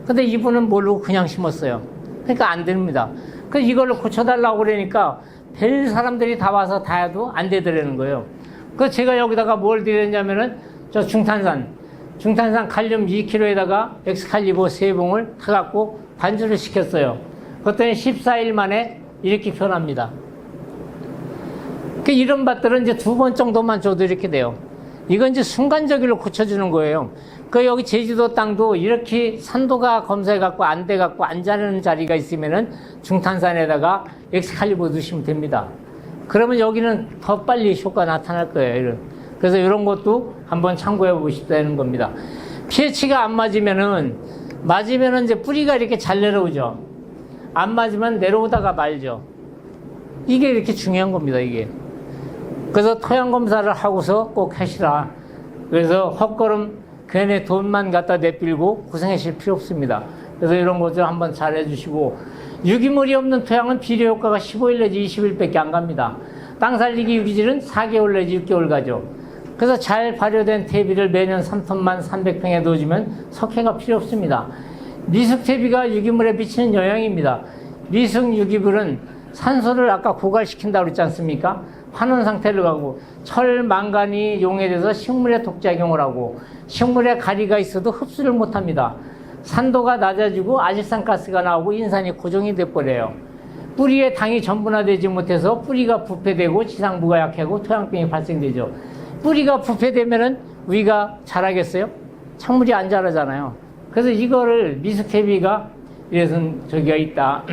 근데 이분은 모르고 그냥 심었어요. 그러니까 안 됩니다. 그 이걸로 고쳐달라고 그러니까 별 사람들이 다 와서 다 해도 안 되더라는 거예요. 그 제가 여기다가 뭘 드렸냐면은 저 중탄산 칼륨 2kg에다가 엑스칼리버 3봉을 타갖고 반주를 시켰어요. 그랬더니 14일 만에 이렇게 변합니다. 그 이런 밭들은 이제 2번 정도만 줘도 이렇게 돼요. 이건 이제 순간적으로 고쳐주는 거예요. 그 여기 제주도 땅도 이렇게 산도가 검사해갖고 안 돼갖고 안 자라는 자리가 있으면은 중탄산에다가 엑스칼리버 넣으시면 됩니다. 그러면 여기는 더 빨리 효과 나타날 거예요. 그래서 이런 것도 한번 참고해 보시다는 겁니다. pH가 안 맞으면은 이제 뿌리가 이렇게 잘 내려오죠. 안 맞으면 내려오다가 말죠. 이게 이렇게 중요한 겁니다, 이게. 그래서 토양 검사를 하고서 꼭 하시라. 그래서 헛걸음 괜히 돈만 갖다 내밀고 고생하실 필요 없습니다. 그래서 이런 것들 한번 잘 해주시고, 유기물이 없는 토양은 비료 효과가 15일 내지 20일밖에 안 갑니다. 땅 살리기 유기질은 4개월 내지 6개월 가죠. 그래서 잘 발효된 퇴비를 매년 3톤만 300평에 넣어주면 석회가 필요 없습니다. 미숙 퇴비가 유기물에 미치는 영향입니다. 미숙 유기물은 산소를 아까 고갈시킨다고 그랬지 않습니까? 환원 상태로 가고 철, 망간이 용해져서 식물에 독작용을 하고 식물에 가리가 있어도 흡수를 못합니다. 산도가 낮아지고 아질산가스가 나오고 인산이 고정이 돼버려요. 뿌리에 당이 전분화되지 못해서 뿌리가 부패되고 지상부가 약하고 토양병이 발생되죠. 뿌리가 부패되면은 위가 자라겠어요? 작물이 안 자라잖아요. 그래서 이거를 미숙태비가 이래서 저기가 있다.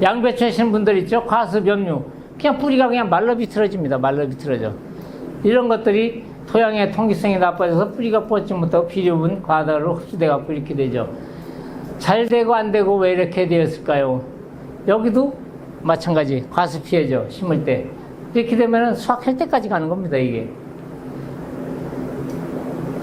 양배추 하시는 분들 있죠? 과습, 염류. 그냥 뿌리가 그냥 말라 비틀어집니다. 말라 비틀어져. 이런 것들이 토양의 통기성이 나빠져서 뿌리가 뻗지 못하고 비료분 과다로 흡수돼갖고 이렇게 되죠. 잘 되고 안 되고 왜 이렇게 되었을까요? 여기도 마찬가지. 과습 피해죠. 심을 때. 이렇게 되면 수확할 때까지 가는 겁니다. 이게.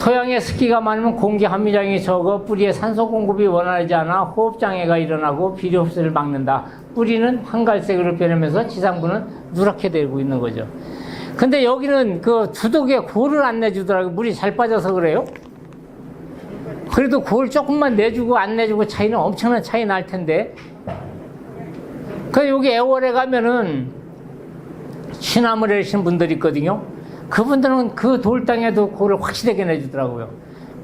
토양에 습기가 많으면 공기 함유량이 적어 뿌리에 산소 공급이 원활하지 않아 호흡장애가 일어나고 비료 흡수를 막는다. 뿌리는 황갈색으로 변하면서 지상부는 누렇게 되고 있는 거죠. 근데 여기는 그 두둑에 골을 안 내주더라고요. 물이 잘 빠져서 그래요. 그래도 골 조금만 내주고 안 내주고 차이는 엄청난 차이 날 텐데. 그 여기 애월에 가면은 취나물 하시는 분들이 있거든요. 그분들은 그 돌땅에도 골을 확실하게 내주더라고요.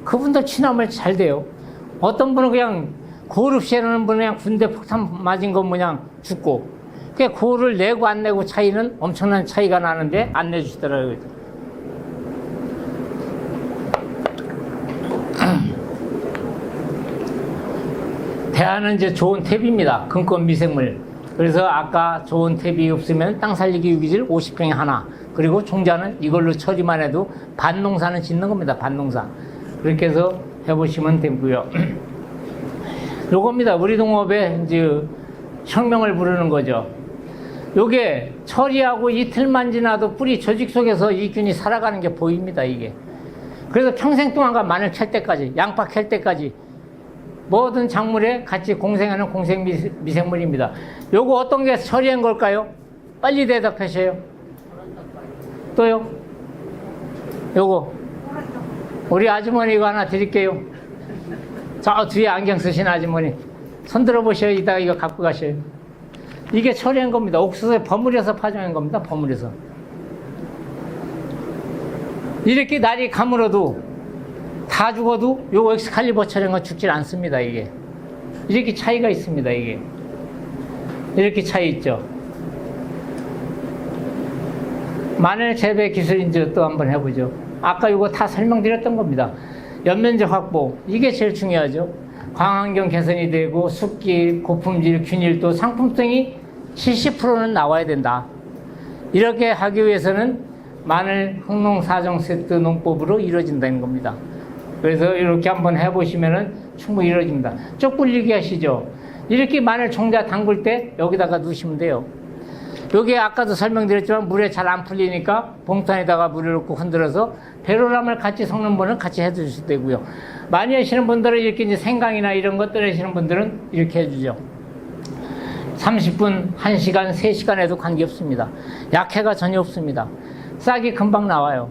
그분들 취나물 잘 돼요. 어떤 분은 그냥 골 없이 해놓은 분은 그냥 군대 폭탄 맞은 거 그냥 죽고. 그 골을 내고 안 내고 차이는 엄청난 차이가 나는데 안 내주시더라고요. 대안은 이제 좋은 탭입니다. 근권 미생물. 그래서 아까 좋은 탭이 없으면 땅 살리기 유기질 50평에 하나. 그리고 종자는 이걸로 처리만 해도 반농사는 짓는 겁니다. 반농사. 그렇게 해서 해보시면 되고요. 요겁니다. 우리 동업에 이제 혁명을 부르는 거죠. 요게 처리하고 이틀만 지나도 뿌리 조직 속에서 이 균이 살아가는 게 보입니다. 이게. 그래서 평생 동안과 마늘 캘 때까지, 양파 캘 때까지 모든 작물에 같이 공생하는 공생 미생물입니다. 요거 어떤 게 처리한 걸까요? 빨리 대답하셔요. 또요? 요거 우리 아주머니 이거 하나 드릴게요. 저 뒤에 안경 쓰신 아주머니 손 들어보셔요. 이따가 이거 갖고 가셔요. 이게 처리한 겁니다. 옥수수에 버무려서 파종한 겁니다. 버무려서. 이렇게 날이 가물어도 다 죽어도 요 엑스칼리버 처리한 건 죽질 않습니다. 이게 이렇게 차이가 있습니다. 이게 이렇게 차이 있죠. 마늘 재배 기술인지 또 한번 해보죠. 아까 이거 다 설명드렸던 겁니다. 연면적 확보, 이게 제일 중요하죠. 광환경 개선이 되고 습기, 고품질, 균일도, 상품성이 70%는 나와야 된다. 이렇게 하기 위해서는 마늘 흑농 4종 세트 농법으로 이루어진다는 겁니다. 그래서 이렇게 한번 해보시면은 충분히 이루어집니다. 쪽 굴리기 하시죠. 이렇게 마늘 종자 담글 때 여기다가 넣으시면 돼요. 여기 아까도 설명드렸지만 물에 잘 안 풀리니까 봉투에다가 물을 넣고 흔들어서 배로람을 같이 섞는 분은 같이 해주셔도 되고요. 많이 하시는 분들은 이렇게 이제 생강이나 이런 것들 하시는 분들은 이렇게 해주죠. 30분, 1시간, 3시간 해도 관계없습니다. 약해가 전혀 없습니다. 싹이 금방 나와요.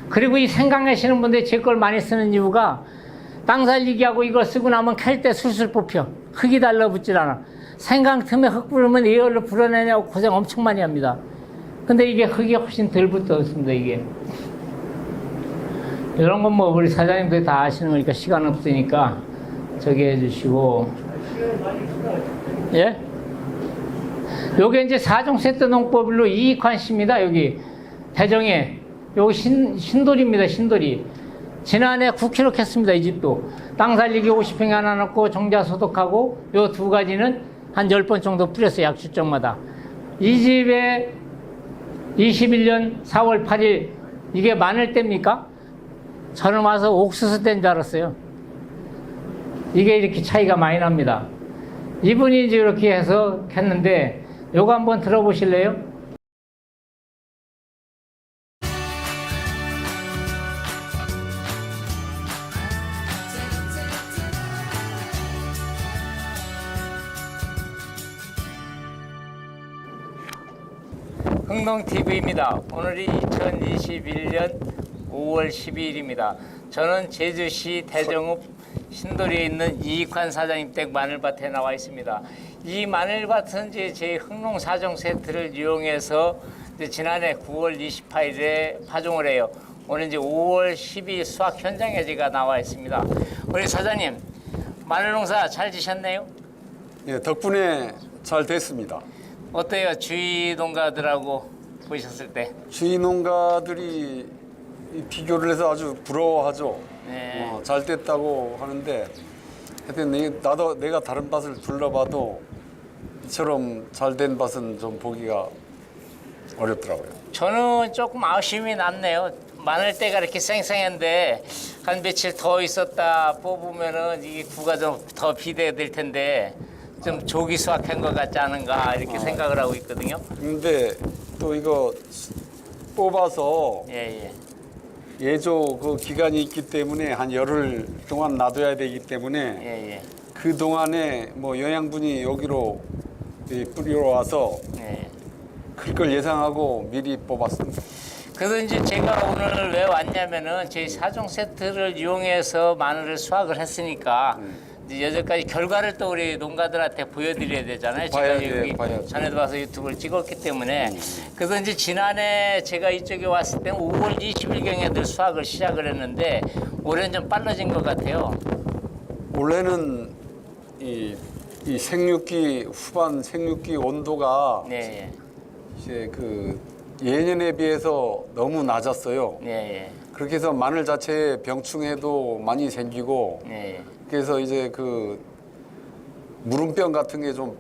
그리고 이 생강 하시는 분들이 제 걸 많이 쓰는 이유가 땅 살리기 하고 이걸 쓰고 나면 캘 때 술술 뽑혀. 흙이 달라붙질 않아. 생강 틈에 흙 부르면 이걸로 불어내냐고 고생 엄청 많이 합니다. 근데 이게 흙이 훨씬 덜 붙었습니다. 이게 이런 건 뭐 우리 사장님들이 다 아시는 거니까 시간 없으니까 저기 해주시고. 예? 요게 이제 4종 세트 농법으로 이익환씨입니다. 여기 대정에 요거 신돌입니다. 신돌이 지난해 9kg 캤습니다. 이 집도 땅 살리기 50평에 하나 넣고 종자 소독하고 요 두 가지는 한 10번 정도 뿌렸어요. 약 주정마다. 이 집에 21년 4월 8일 이게 마늘 때입니까? 저는 와서 옥수수 때인 줄 알았어요. 이게 이렇게 차이가 많이 납니다. 이분이 이제 이렇게 해서 했는데 요거 한번 들어보실래요? 흥농TV입니다. 오늘이 2021년 5월 12일입니다. 저는 제주시 대정읍 신도리에 있는 이익환 사장님 댁 마늘밭에 나와 있습니다. 이 마늘밭은 이제 제 흥농 4종 세트를 이용해서 이제 지난해 9월 28일에 파종을 해요. 오늘 이제 5월 12일 수확 현장에 제가 나와 있습니다. 우리 사장님, 마늘 농사 잘 지셨네요? 예, 덕분에 잘 됐습니다. 어때요? 주위 농가들하고 보셨을 때? 주위 농가들이 이 비교를 해서 아주 부러워하죠. 네. 잘 됐다고 하는데 하여튼 나도 내가 다른 밭을 둘러봐도 이처럼 잘 된 밭은 좀 보기가 어렵더라고요. 저는 조금 아쉬움이 남네요. 마늘대가 이렇게 쌩쌩한데 한 며칠 더 있었다 뽑으면은 이 구가 좀 더 비대될 텐데 좀 조기 수확한 것 같지 않은가 이렇게 생각을 하고 있거든요. 근데 또 이거 뽑아서 예. 예조 그 기간이 있기 때문에 한 열흘 동안 놔둬야 되기 때문에 예. 그 동안에 뭐 영양분이 여기로 뿌리러 와서 예. 클 걸 예상하고 미리 뽑았습니다. 그래서 이제 제가 오늘 왜 왔냐면은 저희 4종 세트를 이용해서 마늘을 수확을 했으니까 이제 여기까지 결과를 또 우리 농가들한테 보여드려야 되잖아요. 제가 봐야지, 여기 봐야지. 전에도 와서 유튜브를 찍었기 때문에 그래서 이제 지난해 제가 이쪽에 왔을 때 5월 20일경에들 수확을 시작을 했는데 올해는 좀 빨라진 것 같아요. 원래는 이 생육기 후반 생육기 온도가 네, 이제 그 예년에 비해서 너무 낮았어요. 예. 그렇게 해서 마늘 자체에 병충해도 많이 생기고 네. 그래서 이제 그 무름병 같은 게 좀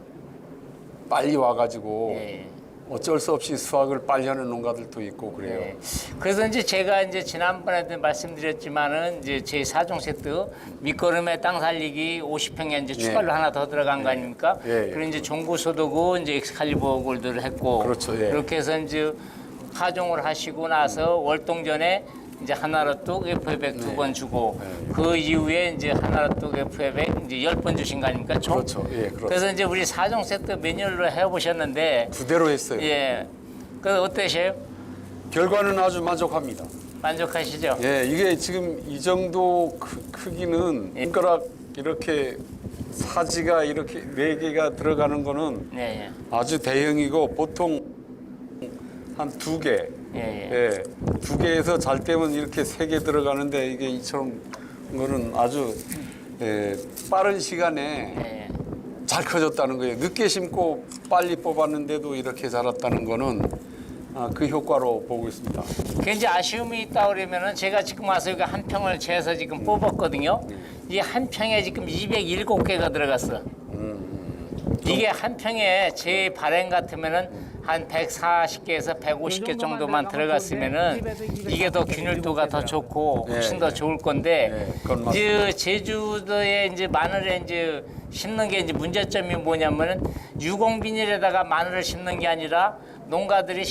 빨리 와가지고 예. 어쩔 수 없이 수확을 빨리 하는 농가들도 있고 그래요. 네. 그래서 이제 제가 이제 지난번에도 말씀드렸지만은 이제 제 4종 세트 밑거름에 땅 살리기 50평에 이제 추가로 하나 더 들어간 거 아닙니까? 예. 그리고 이제 종구소도고 이제 엑스칼리버 골드를 했고 그렇죠. 예. 그렇게 해서 이제 파종을 하시고 나서 월동전에 이제 하나로 뚝 F100 두 번 주고 그 이후에 이제 하나로 뚝 F100 이제 10번 주신 거 아닙니까? 총? 그렇죠. 예, 그렇죠. 그래서 이제 우리 4종 세트 매뉴얼로 해보셨는데 두 대로 했어요. 예. 그래서 어떠세요? 결과는 아주 만족합니다. 만족하시죠? 예, 이게 지금 이 정도 크기는 예. 손가락 이렇게 사지가 이렇게 4개가 들어가는 거는 네. 아주 대형이고 보통 한 2개, 예. 2개에서 잘 때면 이렇게 3개 들어가는데 이게 이처럼 거는 아주 빠른 시간에 예. 잘 커졌다는 거예요. 늦게 심고 빨리 뽑았는데도 이렇게 자랐다는 거는 그 효과로 보고 있습니다. 그 이제 아쉬움이 있다 그러면은 제가 지금 와서 여기 한 평을 재서 지금 뽑았거든요. 이 한 평에 지금 207개가 들어갔어. 이게 한 평에 제 발행 같으면은 한 140개에서 150개 정도만 들어갔으면은 이게 더 균일도가 더 좋고 훨씬 더 좋을 건데 그건 맞습니다. 이제 제주도에 이제 마늘에 이제 심는 게 이제 문제점이 뭐냐면은 유공 비닐에다가 마늘을 심는 게 아니라 농가들이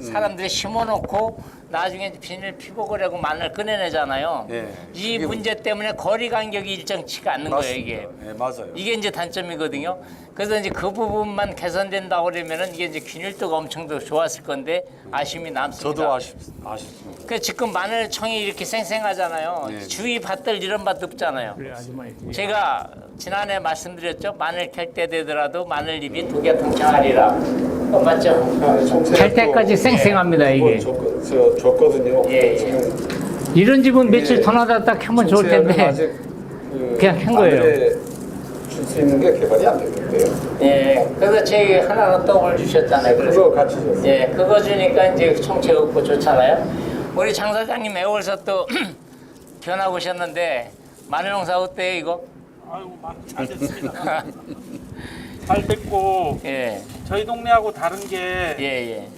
사람들이 심어놓고 나중에 이제 비닐 피복을 하고 마늘 꺼내내잖아요. 예. 이 이게 문제 때문에 거리 간격이 일정치가 않는 거예요 이게. 예, 맞아요. 이게 이제 단점이거든요. 그래서 이제 그 부분만 개선된다고 그러면은 이게 이제 균일도가 엄청 더 좋았을 건데 아쉬움이 남습니다. 저도 아쉽습니다. 그 지금 마늘청이 이렇게 쌩쌩하잖아요. 네. 주위 밭들 이런 밭 없잖아요. 제가 지난해 말씀드렸죠. 마늘 캘 때 되더라도 마늘잎이 2개 통창하리라. 맞죠? 캘 때까지 쌩쌩합니다 이게. 줬거든요. 예. 이런 집은 며칠 더 놔뒀다 캐면 좋을 텐데 그냥 캔 거예요. 줄수 있는 게 개발이 안 됐는데요. 예, 그래서 제 하나는 떡을 주셨잖아요. 그래서 그거 같이 줬어요. 예, 그거 주니까 이제 총체 없고 좋잖아요. 우리 장 사장님 애월서 또 변하고 오셨는데 마늘 농사 어때요 이거? 아이고 잘 됐습니다. 잘 됐고 예, 저희 동네하고 다른 게 예.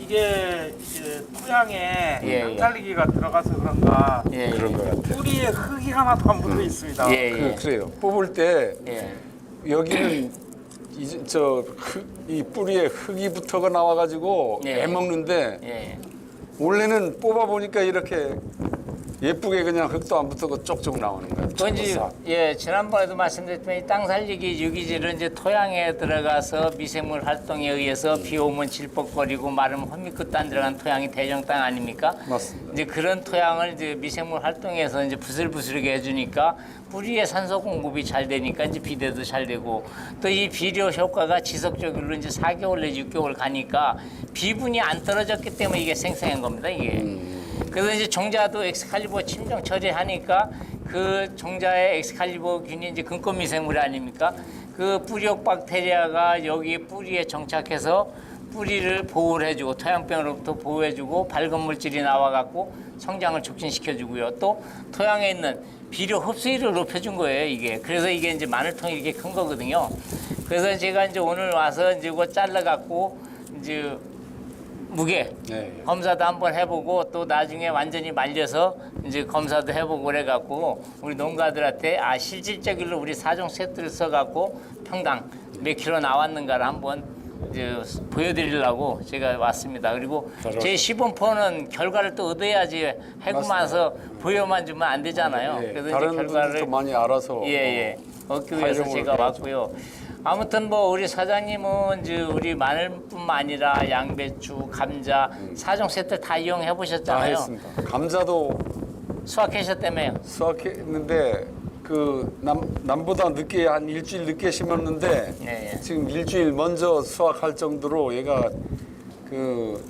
이게 이제 토양에 예, 땅살리기가 들어가서 그런가 예, 그런 것 같아요. 뿌리에 흙이 하나도 안 묻어 있습니다. 예. 그래요. 뽑을 때 예. 여기는 이 뿌리에 흙이 붙어가 나와가지고 예. 애먹는데 예. 원래는 뽑아 보니까 이렇게 예쁘게 그냥 흙도 안 붙어고 쪽쪽 나오는 거예요. 그건지 싹. 예 지난번에도 말씀드렸지만 이 땅 살리기 유기질은 이제 토양에 들어가서 미생물 활동에 의해서 비 오면 질퍽거리고 마르면 헛미끝도 안 들어간 토양이 대정 땅 아닙니까? 맞습니다. 이제 그런 토양을 이제 미생물 활동해서 이제 부슬부슬하게 해주니까 뿌리에 산소 공급이 잘 되니까 이제 비대도 잘 되고 또 이 비료 효과가 지속적으로 이제 4개월 내지 6개월 가니까 비분이 안 떨어졌기 때문에 이게 생생한 겁니다 이게. 그래서 이제 종자도 엑스칼리버 침정 처리하니까 그 종자의 엑스칼리버균이 이제 근권 미생물 아닙니까? 그 뿌리옥 박테리아가 여기 뿌리에 정착해서 뿌리를 보호를 해주고 토양병으로부터 보호해주고 밝은 물질이 나와갖고 성장을 촉진시켜주고요. 또 토양에 있는 비료 흡수율을 높여준 거예요, 이게. 그래서 이게 이제 마늘통이 이렇게 큰 거거든요. 그래서 제가 이제 오늘 와서 이제 이거 잘라갖고 이제 무게 검사도 한번 해보고 또 나중에 완전히 말려서 이제 검사도 해보고 그래갖고 우리 농가들한테 실질적으로 우리 4종 세트를 써갖고 평당 몇 킬로 나왔는가를 한번 이제 보여드리려고 제가 왔습니다. 그리고 제 시범포는 결과를 또 얻어야지 해고만서 보여만 주면 안 되잖아요. 그래서 다른 이제 결과를 분들도 많이 알아서 얻기 위해서 제가 왔고요. 아무튼 뭐 우리 사장님은 이제 우리 마늘뿐만 아니라 양배추, 감자 4종 세트 다 이용해 다 보셨잖아요. 했습니다. 감자도 수확하셨다며요. 수확했는데 그 남보다 늦게 한 일주일 늦게 심었는데 네. 지금 일주일 먼저 수확할 정도로 얘가 그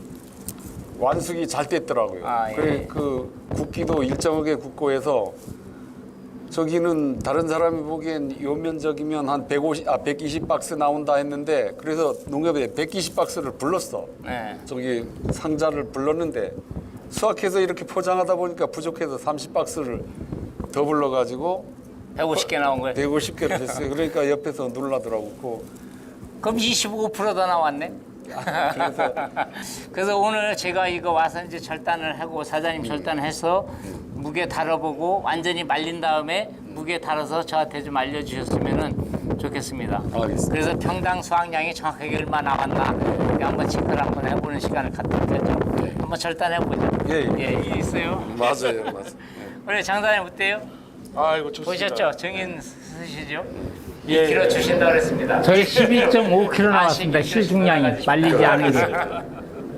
완숙이 잘 됐더라고요. 그래 그 굵기도 일정하게 굵고 해서 저기는 다른 사람이 보기엔 요 면적이면 한 120박스 나온다 했는데 그래서 농협에 120박스를 불렀어. 네. 저기 상자를 불렀는데 수확해서 이렇게 포장하다 보니까 부족해서 30박스를 더 불러가지고 150개 나온 거예요. 150개를 했어요. 그러니까 옆에서 놀라더라고. 그럼 25%더 나왔네. 그래서 오늘 제가 이거 와서 이제 절단을 하고 사장님 절단해서 무게 달아보고 완전히 말린 다음에 무게 달아서 저한테 좀 알려주셨으면 좋겠습니다. 알겠습니다. 그래서 평당 수확량이 정확하게 얼마 남았나 이렇게 한번 체크를 한번 해보는 시간을 갖도록 했죠. 한번 절단해보죠. 예, 있어요. 맞아요. 오늘 장사님 어때요? 아이고 좋습니다. 보셨죠? 정인 쓰시죠? 예, 2kg 주신다고 그랬습니다. 저희 12.5kg 나왔습니다. 실중량이 말리지 않은 게.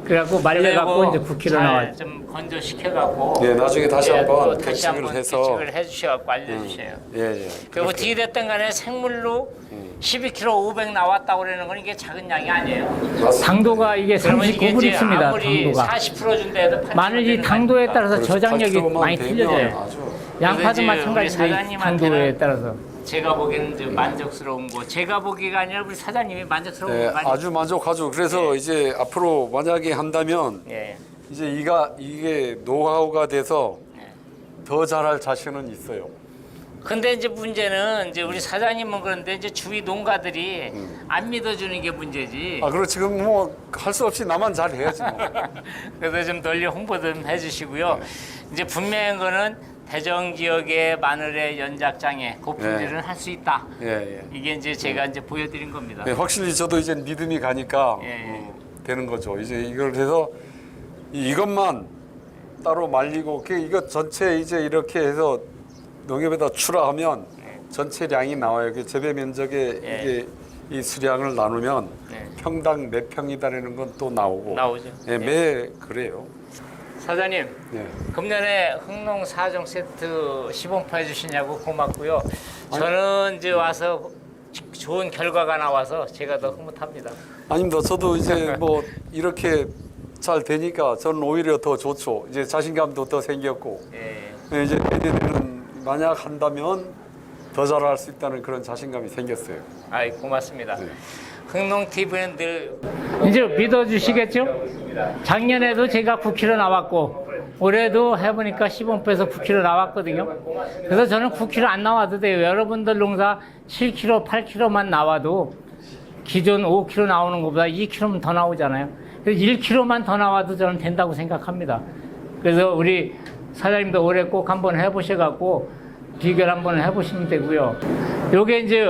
그래갖고 말려갖고 이제 9kg 나와요. 좀 건조시켜갖고. 네, 나중에 다시 한번 또 다시 한번 해서 퇴직을 해주셔갖고 알려주세요. 그리고 어떻게 됐든 간에 생물로 12kg 500 나왔다고 그러는 건 이게 작은 양이 아니에요. 당도가 이게 그러면 이게 39불 이제 있습니다. 아무리 당도가. 40% 준다 해도 80% 마늘이 되는 거 당도에 아닙니까? 따라서 저장력이 많이 틀려져요. 아주 양파도 이제 우리 마찬가지로 사장님한테는 당도에 따라서. 제가 보기에는 이제 만족스러운 거, 제가 보기가 아니라 우리 사장님이 만족스러운 네, 거 많이. 아주 만족하죠. 그래서 이제 앞으로 만약에 한다면 예. 이제 이게 노하우가 돼서 더 잘할 자신은 있어요. 근데 이제 문제는 이제 우리 사장님은 그런데 이제 주위 농가들이 안 믿어주는 게 문제지. 그리고 지금 뭐 할 수 없이 나만 잘 해야지 뭐. 그래서 좀 널리 홍보 좀 해주시고요. 이제 분명한 거는 대전 지역의 마늘의 연작장애 고품질은 할 수 있다. 이게 이제 제가 이제 보여드린 겁니다. 네, 확실히 저도 이제 믿음이 가니까 되는 거죠. 이제 이걸 해서 이것만 따로 말리고 이거 전체 이제 이렇게 해서 농협에다 출하하면 전체량이 나와요. 재배 면적에 이게 이 수량을 나누면 평당 몇 평이다라는 건 또 나오죠. 매 그래요. 사장님, 금년에 흥농 4종 세트 시범포 해주시냐고 고맙고요. 저는 이제 와서 좋은 결과가 나와서 제가 더 흐뭇합니다. 아닙니다. 저도 이제 뭐 이렇게 잘 되니까 저는 오히려 더 좋죠. 이제 자신감도 더 생겼고 이제 내년에는 만약 한다면 더 잘할 수 있다는 그런 자신감이 생겼어요. 아이 고맙습니다. 흥농 TV는 늘 이제 믿어주시겠죠? 작년에도 제가 9kg 나왔고 올해도 해보니까 시범포에서 9kg 나왔거든요. 그래서 저는 9kg 안 나와도 돼요. 여러분들 농사 7kg, 8kg만 나와도 기존 5kg 나오는 것보다 2kg면 더 나오잖아요. 그래서 1kg만 더 나와도 저는 된다고 생각합니다. 그래서 우리 사장님도 올해 꼭 한번 해보셔갖고 비교를 한번 해보시면 되고요. 요게 이제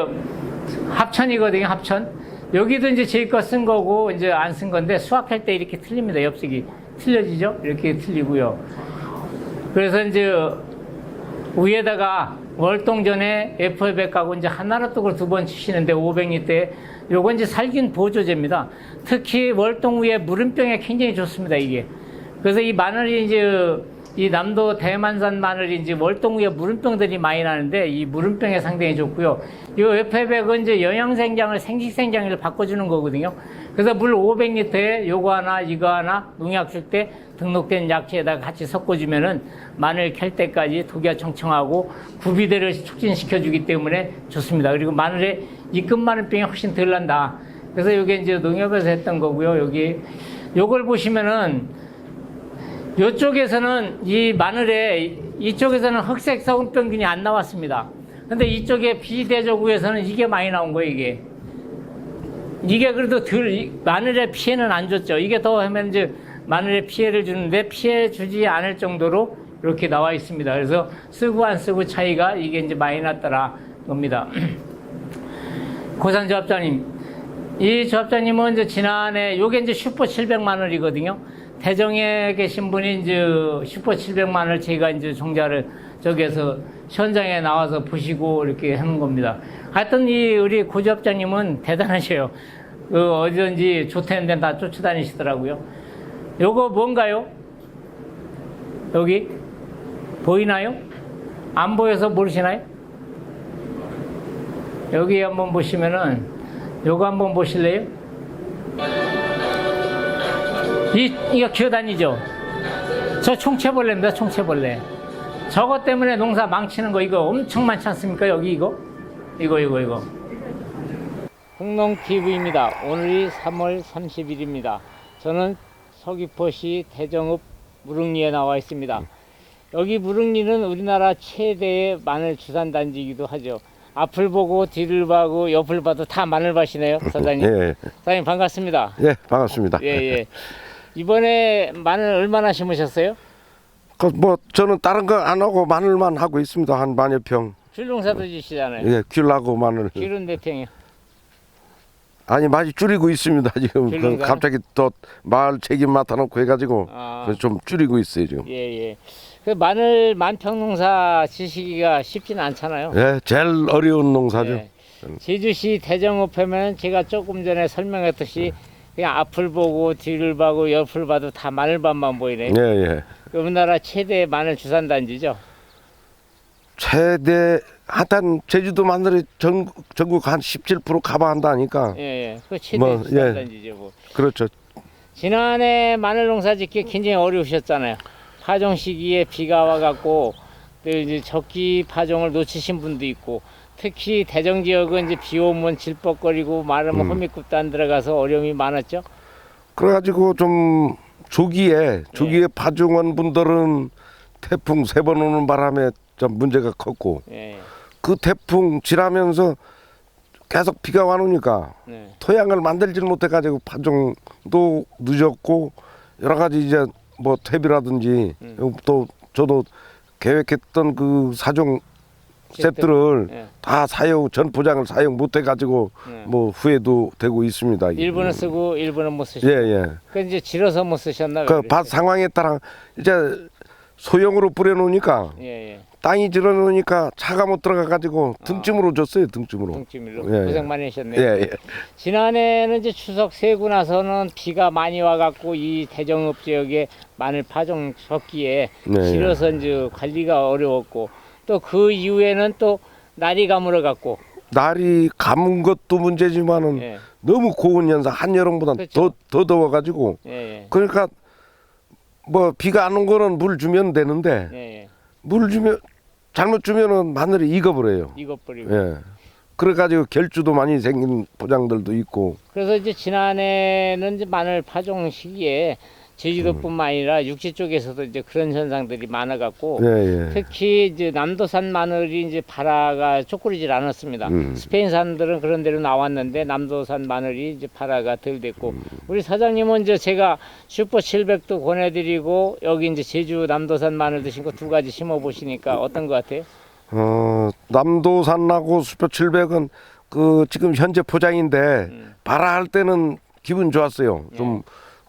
합천이거든요, 합천. 여기도 이제 제 거 쓴 거고 이제 안 쓴 건데 수확할 때 이렇게 틀립니다. 엽색이 틀려지죠? 이렇게 틀리고요. 그래서 이제 위에다가 월동전에 F100하고 이제 하나로톡을 2번 치시는데 500리터에 요건 이제 살균 보조제입니다. 특히 월동 위에 물음병에 굉장히 좋습니다, 이게. 그래서 이 마늘이 이제 이 남도 대만산 마늘이 이제 월동 위에 물음병들이 많이 나는데 이 물음병에 상당히 좋고요. 이 F100은 이제 영양생장을 생식생장을 바꿔주는 거거든요. 그래서 물 500리터에 요거 하나, 이거 하나 농약 줄 때 등록된 약재에다 같이 섞어주면은 마늘 캘 때까지 독이가 청청하고 구비대를 촉진시켜주기 때문에 좋습니다. 그리고 마늘에 이끝 마늘병이 훨씬 덜 난다. 그래서 이게 이제 농협에서 했던 거고요. 여기 요걸 보시면은 이쪽에서는 이 마늘에 이쪽에서는 흑색 썩은병균이 안 나왔습니다. 근데 이쪽에 비대저구에서는 이게 많이 나온 거예요. 이게 그래도 마늘에 피해는 안 줬죠. 이게 더 하면 이제 마늘에 피해를 주는데 피해 주지 않을 정도로 이렇게 나와 있습니다. 그래서 쓰고 안 쓰고 차이가 이게 이제 많이 났더라 겁니다. 고산 조합장님, 이 조합장님은 이제 지난해 요게 이제 슈퍼 700마늘이거든요. 대정에 계신 분이 이제 슈퍼 700마늘 제가 이제 종자를 저기에서 현장에 나와서 보시고 이렇게 하는 겁니다. 하여튼 우리 고 조합장님은 대단하셔요. 어디든지 좋다는 데는 다 쫓아다니시더라고요. 요거 뭔가요? 여기 보이나요? 안 보여서 모르시나요? 여기 한번 보시면은 요거 한번 보실래요? 이거 기어다니죠? 저 총채벌레입니다. 총채벌레. 저것 때문에 농사 망치는 거 이거 엄청 많지 않습니까? 여기 이거 홍농TV입니다. 오늘이 3월 30일입니다. 저는 서귀포시 대정읍 무릉리에 나와 있습니다. 여기 무릉리는 우리나라 최대의 마늘 주산단지이기도 하죠. 앞을 보고 뒤를 봐고 옆을 봐도 다 마늘밭이네요. 사장님. 예. 사장님 반갑습니다. 예, 반갑습니다. 예. 이번에 마늘 얼마나 심으셨어요? 뭐 저는 다른 거 안 하고 마늘만 하고 있습니다. 한 만여 평. 귤농사도 지시잖아요. 예, 귤하고 마늘. 귤은 몇 평이요? 아니 많이 줄이고 있습니다. 지금 귤농사는? 갑자기 또 마을 책임 맡아놓고 해가지고 그래서 좀 줄이고 있어요 지금. 예. 그 마늘 만평 농사 지시기가 쉽지는 않잖아요. 예, 제일 어려운 농사죠. 예. 제주시 대정읍 하면 제가 조금 전에 설명했듯이 그냥 앞을 보고 뒤를 봐고 옆을 봐도 다 마늘밭만 보이네요. 예. 우리나라 최대 마늘 주산단지죠. 최대 하여튼 제주도 마늘이 전국 한 17% 가봐한다니까. 예. 그 최대 뭐, 주산단지죠. 뭐. 그렇죠. 지난해 마늘 농사 짓기 굉장히 어려우셨잖아요. 파종 시기에 비가 와갖고 또 이제 적기 파종을 놓치신 분도 있고 특히 대정 지역은 이제 비 오면 질퍽거리고 마르면 호미급도 안 들어가서 어려움이 많았죠. 그래가지고 좀 조기에 파종원 분들은 태풍 3번 오는 바람에 좀 문제가 컸고 예. 그 태풍 지나면서 계속 비가 와놓으니까 네. 토양을 만들질 못해가지고 파종도 늦었고 여러 가지 이제 뭐 퇴비라든지 또 저도 계획했던 그 사종 셋들을 예. 다 전 포장을 사용 못해가지고 뭐 후회도 되고 있습니다. 일부는 쓰고 일부는 못 쓰시고. 예. 그 이제 질어서 못 쓰셨나? 그 밭 상황에 따라 이제 소형으로 뿌려놓으니까 예. 땅이 질어놓으니까 차가 못 들어가가지고 등짐으로 줬어요. 등짐으로. 등짐으로 예. 고생 많이 하셨네요. 예. 지난해는 이제 추석 세고 나서는 비가 많이 와갖고 이 대정읍 지역에 마늘 파종 적기에 네. 질어서 이제 관리가 어려웠고 또 그 이후에는 또 날이 가물어갖고 날이 감은 것도 문제지만은 예. 너무 고온 현상 한여름보다 그렇죠. 더 더워가지고 예. 그러니까 뭐 비가 안 온 거는 물 주면 되는데 예. 물 주면 잘못 주면은 마늘이 익어버려요. 익어버리고. 예. 그래가지고 결주도 많이 생긴 포장들도 있고. 그래서 이제 지난해는 이제 마늘 파종 시기에 제주도뿐만 아니라 육지 쪽에서도 이제 그런 현상들이 많아갖고 예. 특히 이제 남도산 마늘이 이제 발화가 쪼그리질 않았습니다. 스페인산들은 그런 데로 나왔는데 남도산 마늘이 이제 발화가 덜 됐고 우리 사장님은 이제 제가 슈퍼 700도 권해드리고 여기 이제 제주 남도산 마늘 드신 거 두 가지 심어 보시니까 어떤 것 같아요? 남도산하고 슈퍼 700은 그 지금 현재 포장인데 발화할 때는 기분 좋았어요. 좀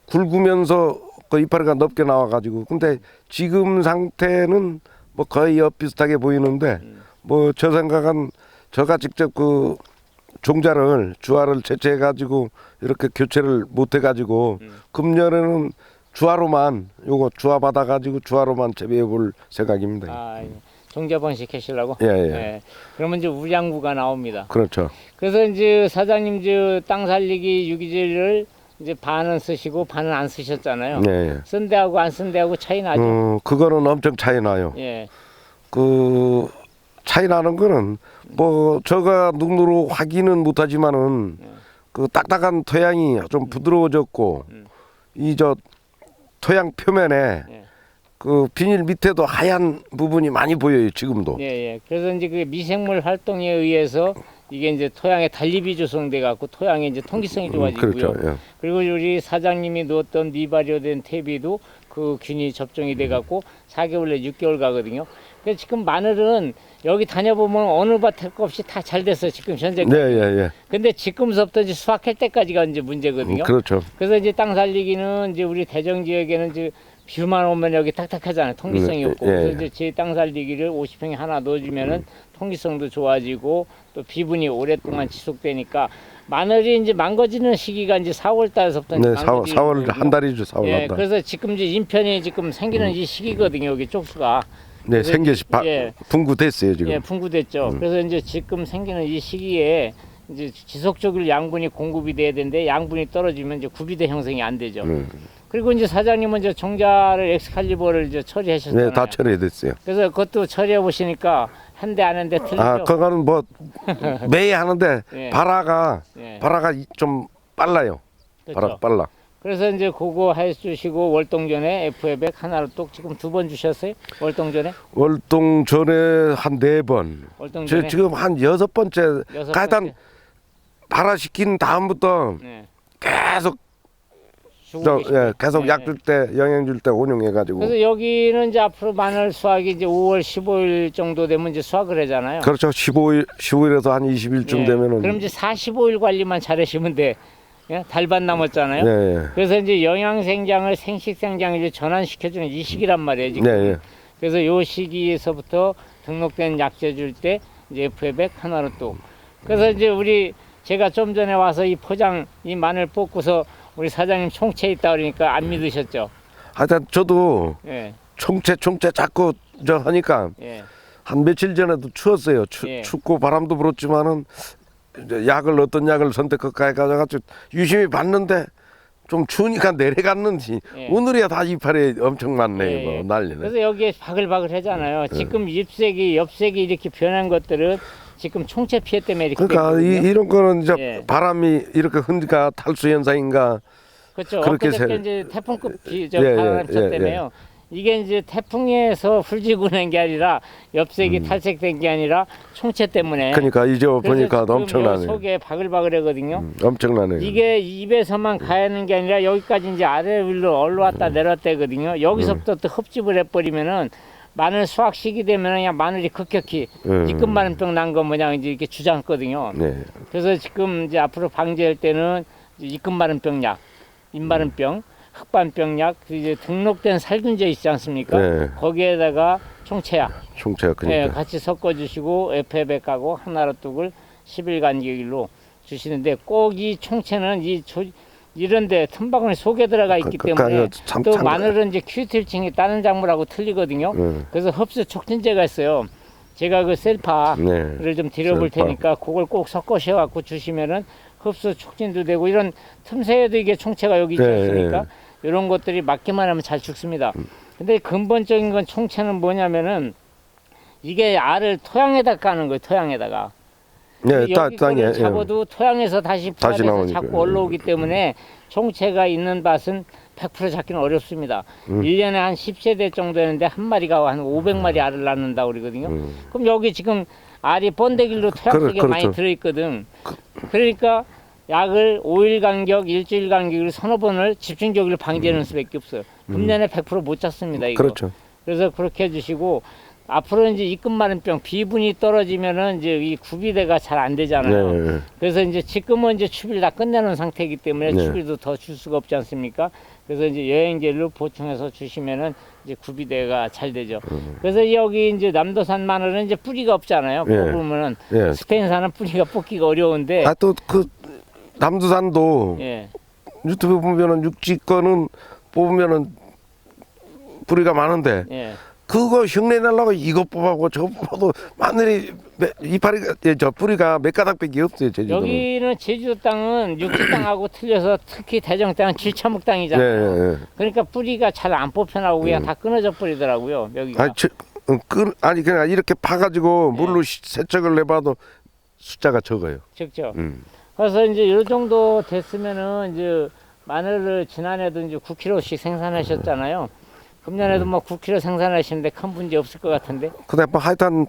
굵으면서 그 이파리가 넓게 나와가지고 근데 지금 상태는 뭐 거의 비슷하게 보이는데 뭐 저 생각은 저가 직접 그 종자를 주화를 채취해가지고 이렇게 교체를 못해가지고 금년에는 주화로만 요거 주화 받아가지고 주화로만 재배해볼 생각입니다. 아, 종자 번식하시려고? 예. 그러면 이제 우량구가 나옵니다. 그렇죠. 그래서 이제 사장님 땅 살리기 유기질을 이제 반은 쓰시고 반은 안 쓰셨잖아요. 네. 쓴 데하고 안 쓴 데하고 차이 나죠. 그거는 엄청 차이 나요. 예. 그 차이 나는 거는 뭐 저가 눈으로 확인은 못하지만은 그 딱딱한 토양이 좀 부드러워졌고 이 저 토양 표면에 예. 그 비닐 밑에도 하얀 부분이 많이 보여요 지금도. 예, 예. 그래서 이제 그 미생물 활동에 의해서 이게 이제 토양에 단립이 조성돼 갖고 토양의 이제 통기성이 좋아지고요. 그렇죠. 예. 그리고 우리 사장님이 넣었던 미발효된 퇴비도 그 균이 접종이 돼 갖고 4개월 내 6개월 가거든요. 그래서 지금 마늘은 여기 다녀보면 어느 밭 없이 다 잘 됐어 지금 현재. 네, 예, 예. 근데 지금서부터 이제 수확할 때까지가 이제 문제거든요. 그렇죠. 그래서 이제 땅 살리기는 이제 우리 대정 지역에는 이제 뷰만 오면 여기 탁탁하잖아요. 통기성이 없고. 예, 그래서 예. 이제 제 땅 살리기를 50평에 하나 넣어주면은 통기성도 좋아지고 또 비분이 오랫동안 지속되니까 마늘이 이제 망가지는 시기가 이제 4월 달서부터 네, 4월 한 달이죠. 4월 예, 한 달. 그래서 지금 이제 인편이 지금 생기는 이 시기거든요. 여기 쪽수가. 네, 그래서 생겨시 예. 분구됐어요 지금. 예, 분구됐죠. 그래서 이제 지금 생기는 이 시기에 이제 지속적으로 양분이 공급이 돼야 되는데 양분이 떨어지면 이제 구비대 형성이 안 되죠. 그리고 이제 사장님은 이제 종자를 엑스칼리버를 이제 처리하셨잖아요. 네, 다 처리됐어요. 그래서 그것도 처리해 보시니까 한 대 안 한 대 틀리죠. 아, 그거는 뭐 매일 하는데 예. 발화가 예. 좀 빨라요. 그렇죠. 발화 빨라. 그래서 이제 그거 해주시고 월동전에 FA100 하나로 또 지금 2번 주셨어요? 월동전에? 월동 전에 한 4번. 월동전에? 지금 한 6번째. 여섯 가단 번째? 발화시킨 다음부터 네. 계속 주고 계시고요. 계속 네, 약 네. 줄 때 영양 줄 때 운용해가지고. 그래서 여기는 이제 앞으로 마늘 수확이 이제 5월 15일 정도 되면 이제 수확을 하잖아요. 그렇죠. 15일에서 한 20일쯤 예. 되면은. 그럼 이제 45일 관리만 잘하시면 돼. 예? 달반 남았잖아요. 네, 그래서 이제 영양생장을 생식생장으로 전환시켜주는 이 시기란 말이에요. 지금. 네, 네. 그래서 요 시기에서부터 등록된 약재 줄 때 이제 FA100 하나로 또. 그래서 이제 제가 좀 전에 와서 이 포장 이 마늘 뽑고서 우리 사장님 총채 있다 그러니까 안 믿으셨죠? 하여튼 저도 예. 총채 자꾸 저 하니까 예. 한 며칠 전에도 추웠어요. 예. 춥고 바람도 불었지만은 이제 약을 어떤 약을 선택할까 해가지고 유심히 봤는데 좀 추우니까 내려갔는지 예. 오늘이야 다 이파리 엄청 많네. 예, 이거 예. 난리네. 그래서 여기에 바글바글 하잖아요. 지금 잎색이 엽색이 이렇게 변한 것들은 지금 총채 피해 때문에 이렇게 그러니까 됐거든요. 이런 거는 이제 예. 바람이 이렇게 흔들까 탈수 현상인가. 그렇죠. 그렇게 엊그저께 세- 이제 태풍급 예, 바람 예, 쳤다며요. 이게 이제 태풍에서 훌지고 난 게 아니라 엽색이 탈색된 게 아니라 총채 때문에. 그러니까 이제 그래서 보니까 지금 요 엄청나네. 속에 바글바글하거든요. 엄청나네. 이게 입에서만 가는 게 아니라 여기까지 이제 아래 위로 올라왔다 내려왔다거든요. 여기서부터 또 흡집을 해버리면은 마늘 수확 시기 되면 그냥 마늘이 급격히 입금마늘병 난 거 뭐냐 이제 이렇게 주장거든요. 네. 그래서 지금 이제 앞으로 방지할 때는 입금마늘병 약, 잎마른병, 흑반병 약, 이제 등록된 살균제 있지 않습니까? 네. 거기에다가 총채약, 총체가 네, 그러니까. 같이 섞어주시고 FA100하고 하나로 뚝을 10일 간격으로 주시는데 꼭 이 총채는 이런데 틈바구니 속에 들어가 있기 때문에 참- 또 참- 마늘은 이제 큐틸층이 다른 작물하고 틀리거든요. 그래서 흡수 촉진제가 있어요. 제가 그 셀파를 네. 좀 드려볼 셀파. 테니까 그걸 꼭 섞으셔 갖고 주시면은 흡수 촉진도 되고 이런 틈새에도 이게 총채가 여기 있지 네, 않습니까? 네. 이런 것들이 맞기만 하면 잘 죽습니다. 근데 근본적인 건 총채는 뭐냐면은 이게 알을 토양에다 까는 거예요. 토양에다가. 네, 여기 땅에 거를 잡아도 토양에서 다시 다시 부화돼서 나오니까. 자꾸 올라오기 때문에 총채가 있는 밭은 100% 잡기는 어렵습니다. 1년에 한 10세대 정도 되는데 한 마리가 한 500마리 알을 낳는다고 그러거든요. 그럼 여기 지금 알이 번데길로 토양 속에 많이 그렇죠. 들어있거든. 그러니까 약을 5일 간격, 일주일 간격으로 서너 번을 집중적으로 방지하는 수밖에 없어요. 금년에 100% 못 잡습니다. 이거. 그렇죠. 그래서 그렇게 해주시고 앞으로 이제 입금마른병 비분이 떨어지면은 이제 이 구비대가 잘 안 되잖아요. 네. 그래서 이제 지금은 이제 추비를 다 끝내놓은 상태이기 때문에 네. 추비도 더 줄 수가 없지 않습니까? 그래서 이제 여행제를 보충해서 주시면은 이제 구비대가 잘 되죠. 그래서 여기 이제 남도산 마늘은 이제 뿌리가 없잖아요. 네. 뽑으면은 예. 스페인산은 뿌리가 뽑기가 어려운데. 아 또 그 남두산도 예. 유튜브 보면은 육지 거는 뽑으면은 뿌리가 많은데 예. 그거 흉내 내려고 이것 뽑아고 저것 뽑아도 마늘이 이파리가 저 뿌리가 몇 가닥밖에 없어요 제주도는. 여기는 제주도 땅은 육지 땅하고 틀려서 특히 대정 땅은 질처목 땅이잖아요. 예, 예. 그러니까 뿌리가 잘 안 뽑혀나오고 그냥 다 끊어져 버리더라고요. 여기가. 아니 그냥 이렇게 파가지고 물로 세척을 해봐도 숫자가 적어요. 적죠. 그래서 이제 이 정도 됐으면은 이제 마늘을 지난해도 이제 9kg씩 생산하셨잖아요. 금년에도 뭐 9kg 생산하시는데 큰 문제 없을 것 같은데. 근데 뭐 하여튼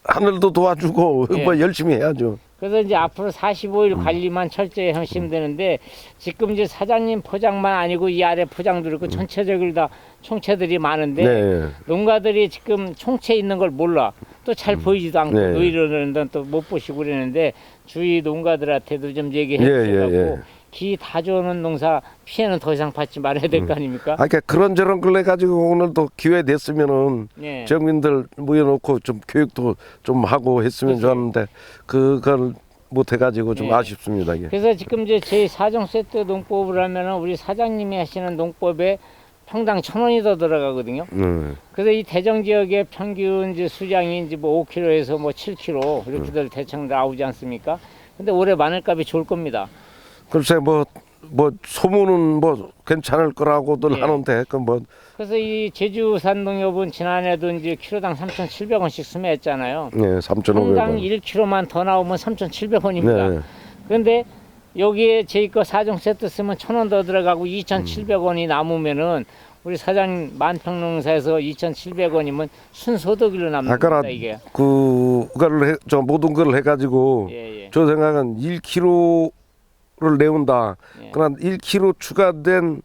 하늘도 도와주고 예. 뭐 열심히 해야죠. 그래서 이제 앞으로 45일 관리만 철저히 하시면 되는데 지금 이제 사장님 포장만 아니고 이 아래 포장도 있고 전체적으로 다 총체들이 많은데 네. 농가들이 지금 총체 있는 걸 몰라. 또 잘 보이지도 않고 네. 노이러는 데는 또 못 보시고 그러는데 주위 농가들한테도 좀 얘기해 주셔가지고 기 다 좋은 농사 피해는 더 이상 받지 말아야 될 거 아닙니까? 그러니까 그런저런 걸 해가지고 오늘도 기회 됐으면은 네. 정민들 모여놓고 좀 교육도 좀 하고 했으면 좋았는데 그걸 못 해가지고 좀 네. 아쉽습니다. 이게. 그래서 지금 이제 제 4종 세트 농법을 하면은 우리 사장님이 하시는 농법에 평당 1,000원이 더 들어가거든요. 그래서 이 대정 지역의 평균 이제 수량이 이제 뭐 5kg에서 뭐 7kg 이렇게들 대충 나오지 않습니까? 근데 올해 마늘값이 좋을 겁니다. 글쎄 뭐 소문은 뭐 괜찮을 거라고들 예. 하는데 그 뭐 그래서 이 제주산 농협은 지난해도 이제 키로당 3,700원씩 수매했잖아요. 예, 3,500원. 평당 1kg만 더 나오면 3,700원입니다. 네. 그런데 여기에 저희 거 4종 세트 쓰면 1,000원 더 들어가고 2,700원이 남으면은 우리 사장님 만평농사에서 2,700원이면 순소득으로 남는 아까 겁니다 이게. 그거를 저 모든 걸 해가지고 예, 예. 저 생각은 1kg를 내온다. 예. 그러나 1kg 추가된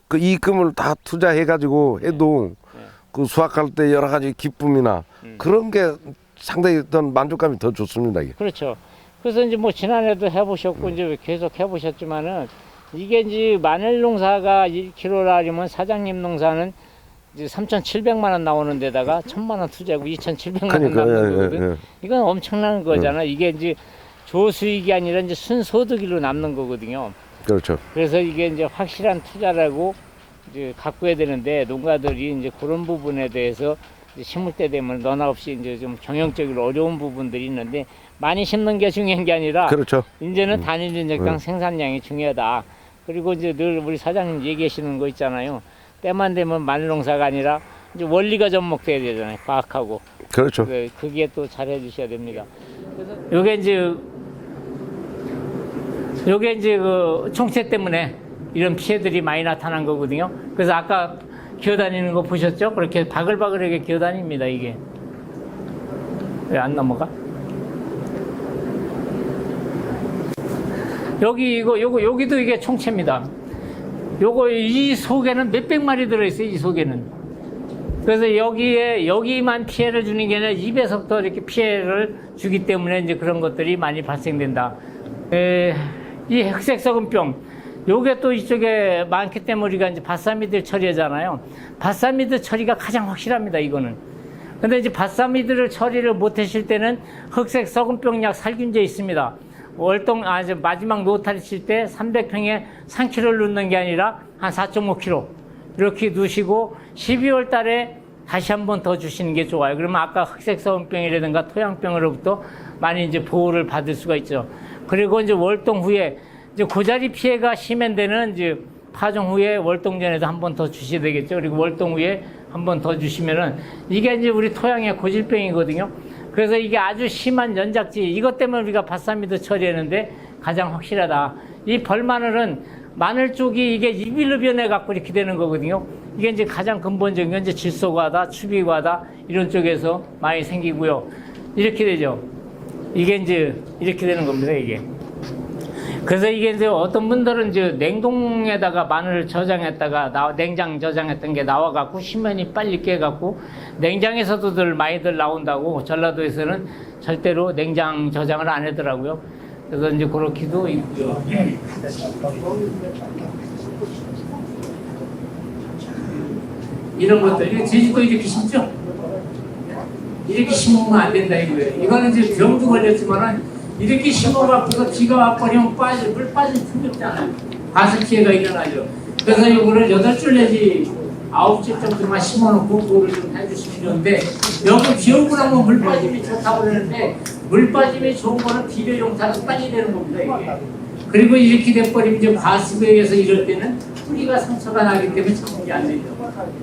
그 이익금을 다 투자해가지고 해도 예. 그 수확할 때 여러 가지 기쁨이나 그런 게 상당히 어떤 만족감이 더 좋습니다. 이게. 그렇죠. 그래서 이제 뭐 지난해도 해보셨고 이제 계속 해보셨지만은 이게 이제 마늘 농사가 1kg라면 사장님 농사는 이제 3,700만 원 나오는 데다가 1,000만 원 투자하고 2,700만 원 그러니까, 남는 예, 거거든. 예, 예. 이건 엄청난 거잖아. 이게 이제 조수익이 아니라 이제 순소득으로 남는 거거든요. 그렇죠. 그래서 이게 이제 확실한 투자라고 이제 가꿔야 되는데 농가들이 이제 그런 부분에 대해서 이제 심을 때 되면 너나 없이 이제 좀 경영적으로 어려운 부분들이 있는데 많이 심는 게 중요한 게 아니라 그렇죠. 이제는 단일 인적당 생산량이 중요하다. 그리고 이제 늘 우리 사장님 얘기하시는 거 있잖아요. 때만 되면 마늘 농사가 아니라 이제 원리가 접목돼야 되잖아요. 과학하고. 그렇죠. 그게 또 잘해 주셔야 됩니다. 그래서 요게 이제 그 총체 때문에 이런 피해들이 많이 나타난 거거든요. 그래서 아까 기어다니는 거 보셨죠? 그렇게 바글바글하게 기어다닙니다, 이게. 왜 안 넘어가? 여기도 이게 총체입니다. 이 속에는 몇백 마리 들어있어요, 이 속에는. 그래서 여기만 피해를 주는 게 아니라 입에서부터 이렇게 피해를 주기 때문에 이제 그런 것들이 많이 발생된다. 이 흑색 썩은병, 요게 또 이쪽에 많기 때문에 우리가 이제 바사미들 처리하잖아요. 바사미들 처리가 가장 확실합니다, 이거는. 근데 이제 바사미들을 처리를 못 하실 때는 흑색 썩은병약 살균제 있습니다. 이제 마지막 노타리 칠 때 300평에 3kg를 넣는 게 아니라 한 4.5kg 이렇게 넣으시고 12월 달에 다시 한 번 더 주시는 게 좋아요. 그러면 아까 흑색 썩은병이라든가 토양병으로부터 많이 이제 보호를 받을 수가 있죠. 그리고 이제 월동 후에 이제 고자리 피해가 심한 데는 이제 파종 후에 월동 전에도 한 번 더 주셔야 되겠죠. 그리고 월동 후에 한 번 더 주시면은 이게 이제 우리 토양의 고질병이거든요. 그래서 이게 아주 심한 연작지, 이것 때문에 우리가 바사미도 처리하는데 가장 확실하다. 이 벌마늘은 마늘 쪽이 이게 이빌로 변해갖고 이렇게 되는 거거든요. 이게 이제 가장 근본적인 건 이제 질소과다, 추비과다, 이런 쪽에서 많이 생기고요. 이렇게 되죠. 이게 이제 이렇게 되는 겁니다, 이게. 그래서 이게 이제 어떤 분들은 이제 냉동에다가 마늘을 저장했다가 냉장 저장했던 게 나와갖고 신면이 빨리 깨갖고 냉장에서도들 많이들 나온다고 전라도에서는 절대로 냉장 저장을 안 하더라고요. 그래서 이제 그렇기도 있고요. 이런 것들, 제주도 이렇게 심죠? 이렇게 심으면 안 된다 이거예요. 이거는 이제 병도 걸렸지만은 이렇게 심어갖고서 비가 와버리면 물 빠질 틈이 없잖아요. 가스 피해가 일어나죠. 그래서 이거를 8줄 내지 9집 정도만 심어놓고 그거를 좀 해주시면 좋은데 여기 비 오고 나면 물 빠짐이 좋다고 그러는데 물 빠짐이 좋은 거는 비료 용타가 빨리 되는 겁니다 이게. 그리고 이렇게 돼버리면 이제 과습에 의해서 이럴 때는 뿌리가 상처가 나기 때문에 적응이 안 되죠.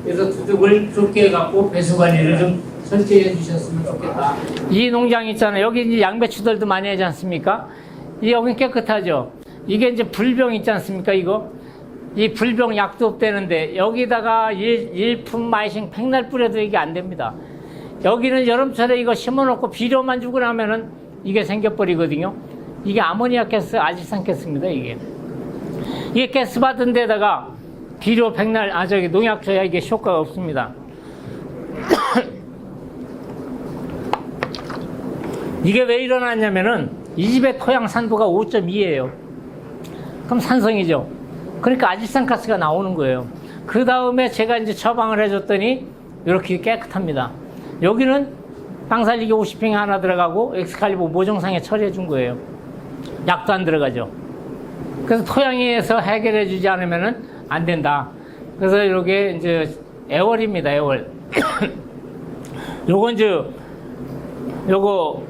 그래서 두둑을 좁게 해갖고 배수 관리를 좀 철저히 해주셨으면 좋겠다. 이 농장 있잖아요. 여기 이제 양배추들도 많이 하지 않습니까? 이 여기 깨끗하죠. 이게 이제 불병 있지 않습니까? 이거 이 불병 약도 없대는데 여기다가 일품 마이싱 백날 뿌려도 이게 안 됩니다. 여기는 여름철에 이거 심어놓고 비료만 주고 나면은 이게 생겨버리거든요. 이게 아모니아 가스, 아질산 가스입니다. 이게 가스 받은 데다가 비료 백날 저기 농약 줘야 이게 효과가 없습니다. 이게 왜 일어났냐면은 이 집의 토양 산도가 5.2예요. 그럼 산성이죠. 그러니까 아질산가스가 나오는 거예요. 그 다음에 제가 이제 처방을 해줬더니 이렇게 깨끗합니다. 여기는 땅살리기 50평이 하나 들어가고 엑스칼리버 모종상에 처리해 준 거예요. 약도 안 들어가죠. 그래서 토양에서 해결해 주지 않으면은 안 된다. 그래서 이렇게 이제 애월입니다. 애월. 요건 이제 요거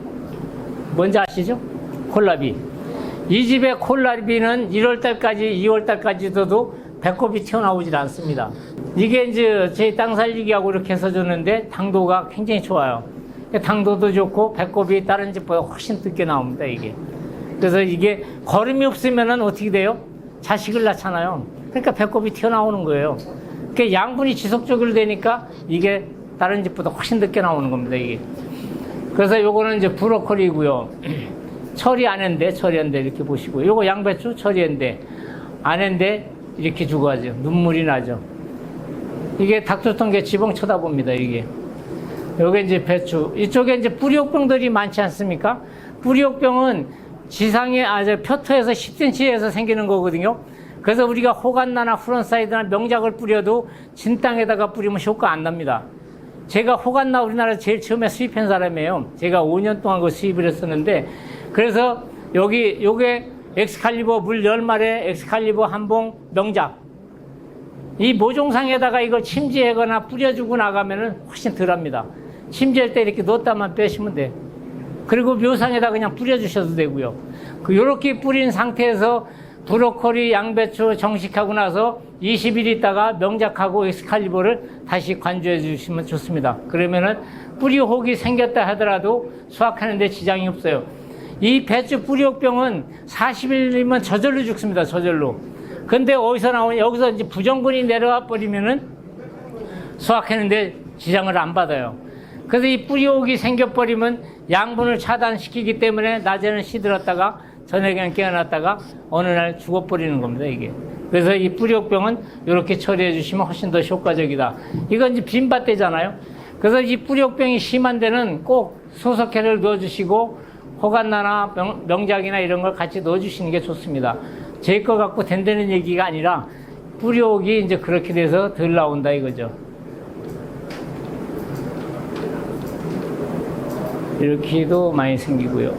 뭔지 아시죠? 콜라비. 이 집의 콜라비는 1월달까지 2월달까지도 배꼽이 튀어나오질 않습니다. 이게 이제 제 땅 살리기하고 이렇게 해서 줬는데 당도가 굉장히 좋아요. 당도도 좋고 배꼽이 다른 집보다 훨씬 늦게 나옵니다. 이게. 그래서 이게 거름이 없으면은 어떻게 돼요? 자식을 낳잖아요. 그러니까 배꼽이 튀어나오는 거예요. 그러니까 양분이 지속적으로 되니까 이게 다른 집보다 훨씬 늦게 나오는 겁니다. 이게. 그래서 요거는 이제 브로콜리고요. 처리 안 했는데 처리한데 이렇게 보시고 요거 양배추 처리했는데 안 했는데 이렇게 죽어가죠. 눈물이 나죠. 이게 닥터통계 지붕 쳐다봅니다. 이게 요게 이제 배추. 이쪽에 이제 뿌리옥병들이 많지 않습니까? 뿌리옥병은 지상에 표토에서 10cm에서 생기는 거거든요. 그래서 우리가 호간나나 후론사이드나 명작을 뿌려도 진 땅에다가 뿌리면 효과 안 납니다. 제가 호간나 우리나라에서 제일 처음에 수입한 사람이에요. 제가 5년 동안 그 수입을 했었는데 그래서 요게 엑스칼리버 물 10마리에 엑스칼리버 한봉 명작. 이 모종상에다가 이걸 침지하거나 뿌려주고 나가면은 훨씬 덜 합니다. 침지할 때 이렇게 넣었다만 빼시면 돼. 그리고 묘상에다 그냥 뿌려주셔도 되고요. 요렇게 뿌린 상태에서 브로콜리, 양배추 정식하고 나서 20일 있다가 명작하고 엑스칼리버를 다시 관주해 주시면 좋습니다. 그러면은 뿌리 혹이 생겼다 하더라도 수확하는데 지장이 없어요. 이 배추 뿌리옥병은 40일이면 저절로 죽습니다. 저절로. 근데 어디서 나오냐? 여기서 이제 부정근이 내려와 버리면은 수확하는데 지장을 안 받아요. 그래서 이 뿌리옥이 생겨버리면 양분을 차단시키기 때문에 낮에는 시들었다가 저녁에는 깨어났다가 어느 날 죽어버리는 겁니다, 이게. 그래서 이 뿌리옥병은 이렇게 처리해 주시면 훨씬 더 효과적이다. 이건 이제 빈밭대잖아요. 그래서 이 뿌리옥병이 심한 데는 꼭 소석회를 넣어주시고 호간나나 명작이나 이런 걸 같이 넣어주시는 게 좋습니다. 제 거 갖고 된다는 얘기가 아니라 뿌리옥이 이제 그렇게 돼서 덜 나온다 이거죠. 이렇게도 많이 생기고요.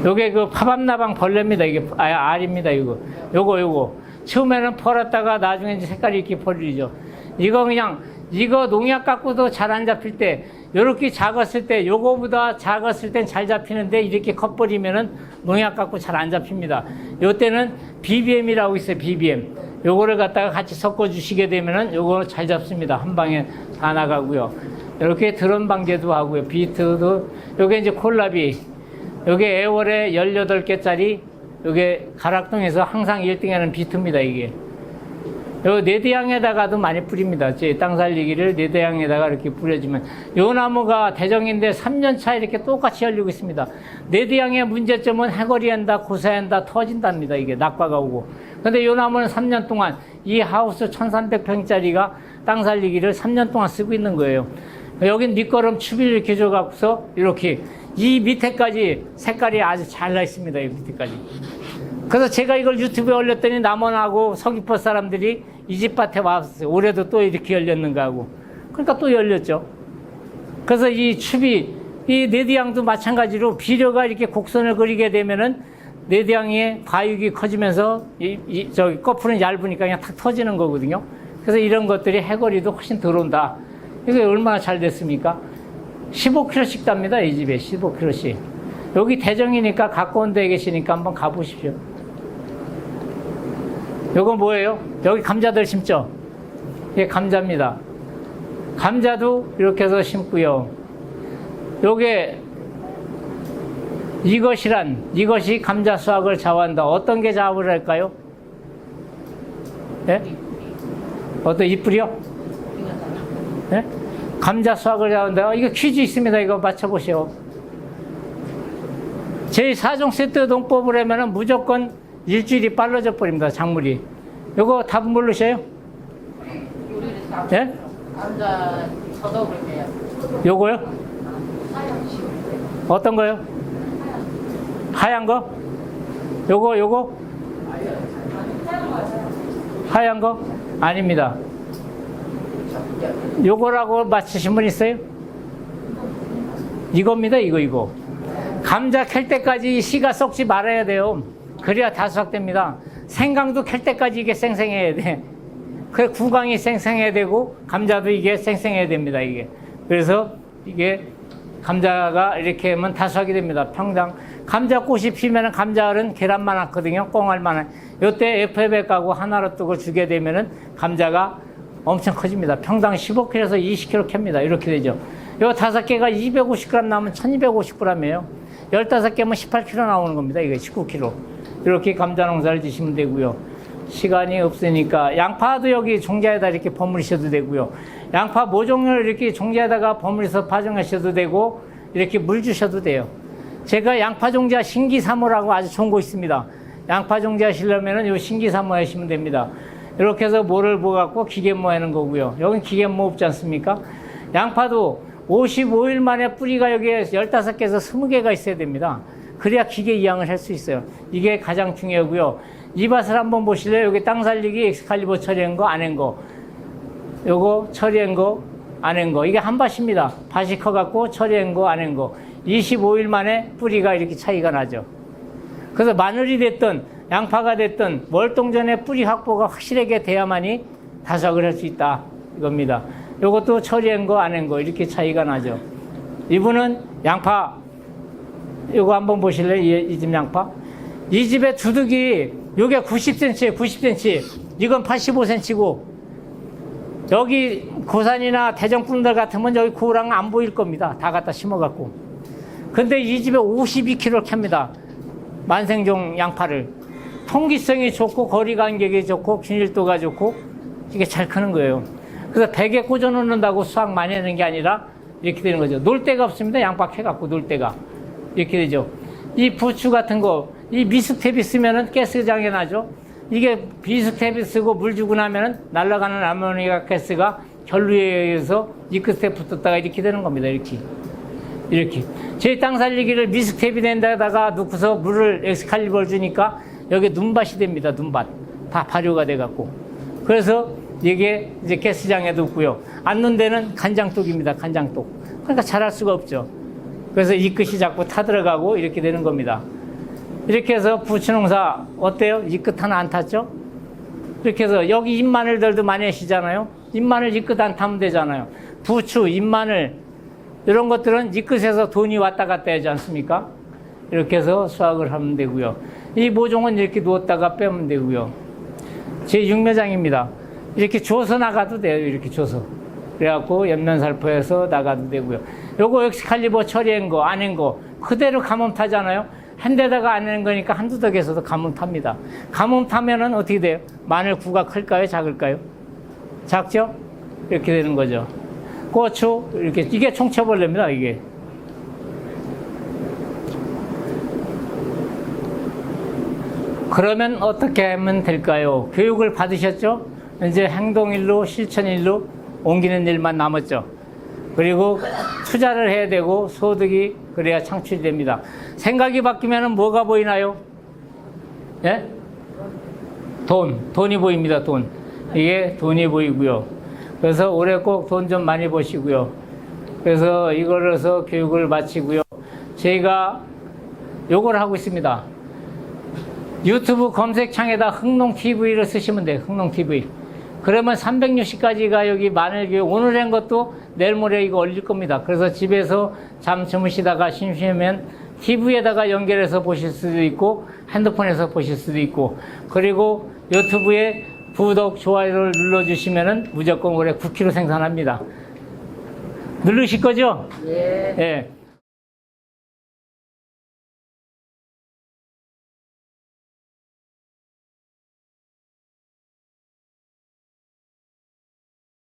요게 그 파밤나방 벌레입니다. 이게 알입니다. 이거. 요거. 처음에는 펄었다가 나중에 이제 색깔이 이렇게 벌리죠. 이거 그냥 이거 농약 갖고도 잘 안 잡힐 때 요렇게 작았을 때 요거보다 작았을 땐 잘 잡히는데 이렇게 커버리면은 농약 갖고 잘 안 잡힙니다. 요때는 BBM이라고 있어요. BBM. 요거를 갖다가 같이 섞어 주시게 되면은 요거 잘 잡습니다. 한 방에 다 나가고요. 이렇게 드럼 방제도 하고요. 비트도 요게 이제 콜라비. 요게 애월에 18개짜리 요게 가락동에서 항상 1등하는 비트입니다. 이게. 요 네대양에다가도 많이 뿌립니다. 제 땅 살리기를 네대양에다가 이렇게 뿌려주면 요 나무가 대정인데 3년차 이렇게 똑같이 열리고 있습니다. 네대양의 문제점은 해거리한다, 고사한다, 터진답니다. 이게 낙과가 오고. 근데 요 나무는 3년 동안 이 하우스 1300평짜리가 땅 살리기를 3년 동안 쓰고 있는 거예요. 여긴 밑거름 추비를 이렇게 줘갖고서 이렇게 이 밑에까지 색깔이 아주 잘 나 있습니다. 이 밑에까지. 그래서 제가 이걸 유튜브에 올렸더니 남원하고 서귀포 사람들이 이 집 밭에 왔어요. 올해도 또 이렇게 열렸는가 하고. 그러니까 또 열렸죠. 그래서 이 추비, 이 네디양도 마찬가지로 비료가 이렇게 곡선을 그리게 되면은 내장에 과육이 커지면서 저기 거푸는 얇으니까 그냥 탁 터지는 거거든요. 그래서 이런 것들이 해거리도 훨씬 들어온다. 이게 얼마나 잘 됐습니까? 15kg씩 답니다. 이 집에 15kg씩. 여기 대정이니까 가까운 데 계시니까 한번 가보십시오. 요거 뭐예요? 여기 감자들 심죠? 이게 감자입니다. 감자도 이렇게 해서 심고요. 요게 이것이 감자 수확을 좌우한다. 어떤 게 좌우를 할까요? 예? 어떤 잎뿌리요? 예? 감자 수확을 좌우한다. 이거 퀴즈 있습니다. 이거 맞춰보세요. 제4종 세트 농법을 하면은 무조건 일주일이 빨라져 버립니다. 작물이. 요거 답 모르셔요? 예? 감자 저도 그래요. 요거요? 어떤 거요? 하얀 거? 요거? 하얀 거? 아닙니다. 요거라고 맞히신 분 있어요? 이겁니다, 이거. 감자 캘 때까지 씨가 썩지 말아야 돼요. 그래야 다 수확됩니다. 생강도 캘 때까지 이게 쌩쌩해야 돼. 그래, 구강이 쌩쌩해야 되고, 감자도 이게 쌩쌩해야 됩니다, 이게. 그래서 이게 감자가 이렇게 하면 다 수확이 됩니다. 평당. 감자꽃이 피면은 감자알은 계란만 하거든요. 꽁알만. 요때 FF하고 하나로 뜨고 주게 되면은 감자가 엄청 커집니다. 평당 15kg에서 20kg 캡니다. 이렇게 되죠. 요 5개가 250g 나오면 1250g이에요. 15개면 18kg 나오는 겁니다. 이게 19kg. 이렇게 감자 농사를 지시면 되고요. 시간이 없으니까 양파도 여기 종자에다 이렇게 버무리셔도 되고요. 양파 모종을 이렇게 종자에다가 버무려서 파종하셔도 되고 이렇게 물 주셔도 돼요. 제가 양파 종자 신기사모라고 아주 좋은 거 있습니다. 양파 종자 하시려면은 요 신기사모 하시면 됩니다. 이렇게 해서 모를 부어갖고 기계모 하는 거고요. 여긴 기계모 없지 않습니까? 양파도 55일 만에 뿌리가 여기에 15개에서 20개가 있어야 됩니다. 그래야 기계 이양을 할 수 있어요. 이게 가장 중요하고요. 이 밭을 한번 보실래요? 여기 땅 살리기 엑스칼리버 처리한 거, 안 한 거. 요거 처리한 거, 안 한 거. 이게 한 밭입니다. 밭이 커갖고 처리한 거, 안 한 거. 25일 만에 뿌리가 이렇게 차이가 나죠. 그래서 마늘이 됐든 양파가 됐든 월동전에 뿌리 확보가 확실하게 돼야만이 다수확을 할 수 있다. 이겁니다. 요것도 처리한 거, 안 한 거. 이렇게 차이가 나죠. 이분은 양파, 요거 한번 보실래요? 이 집 양파. 이 집의 두둑이 요게 90cm예요. 90cm. 이건 85cm고 여기 고산이나 대전분들 같으면 여기 고랑 안 보일 겁니다. 다 갖다 심어갖고. 근데 이 집에 52kg 캡니다. 만생종 양파를. 통기성이 좋고 거리 간격이 좋고 균일도가 좋고 이게 잘 크는 거예요. 그래서 백에 꽂아 놓는다고 수확 많이 하는 게 아니라 이렇게 되는 거죠. 놀 데가 없습니다. 양파 캐갖고 놀 데가. 이렇게 되죠. 이 부추 같은 거, 이 미스텝이 쓰면은 가스장애 나죠. 이게 미스텝이 쓰고 물 주고 나면은 날아가는 아모니아 가스가 결루에 의해서 이 끝에 붙었다가 이렇게 되는 겁니다. 이렇게. 제 땅 살리기를 미스텝이 된 데다가 놓고서 물을 엑스칼리버를 주니까 여기 눈밭이 됩니다. 눈밭. 다 발효가 돼갖고. 그래서 이게 이제 가스장애도 없고요. 앉는 데는 간장독입니다. 간장독. 그러니까 잘할 수가 없죠. 그래서 이 끝이 자꾸 타들어가고 이렇게 되는 겁니다. 이렇게 해서 부추농사 어때요? 이 끝 하나 안 탔죠? 이렇게 해서 여기 잎마늘들도 많이 하시잖아요. 잎마늘 이 끝 안 타면 되잖아요. 부추, 잎마늘 이런 것들은 이 끝에서 돈이 왔다 갔다 하지 않습니까? 이렇게 해서 수확을 하면 되고요. 이 모종은 이렇게 누웠다가 빼면 되고요. 제 육묘장입니다. 이렇게 줘서 나가도 돼요. 이렇게 줘서. 그래갖고 옆면살포해서 나가도 되고요. 요거 엑스칼리버 처리한 거, 안 한 거 그대로 가뭄 타잖아요. 한 대다가 안 한 거니까 한두 덕에서도 가뭄 탑니다. 가뭄 타면은 어떻게 돼요? 마늘 구가 클까요? 작을까요? 작죠? 이렇게 되는 거죠. 고추 이렇게 이게 총체벌레입니다. 이게. 그러면 어떻게 하면 될까요? 교육을 받으셨죠? 이제 행동일로 실천일로 옮기는 일만 남았죠. 그리고 투자를 해야 되고 소득이 그래야 창출이 됩니다. 생각이 바뀌면 뭐가 보이나요? 예? 돈이 보입니다. 돈. 이게 돈이 보이고요. 그래서 올해 꼭 돈 좀 많이 버시고요. 그래서 이걸로서 교육을 마치고요. 제가 요걸 하고 있습니다. 유튜브 검색창에다 흥농TV를 쓰시면 돼요. 흥농TV. 그러면 360가지가 여기 마늘교육 오늘 한 것도 내일 모레 이거 올릴 겁니다. 그래서 집에서 잠 주무시다가 심심하면 TV에다가 연결해서 보실 수도 있고 핸드폰에서 보실 수도 있고 그리고 유튜브에 구독, 좋아요를 눌러주시면은 무조건 올해 9kg 생산합니다. 누르실 거죠? 예. 예.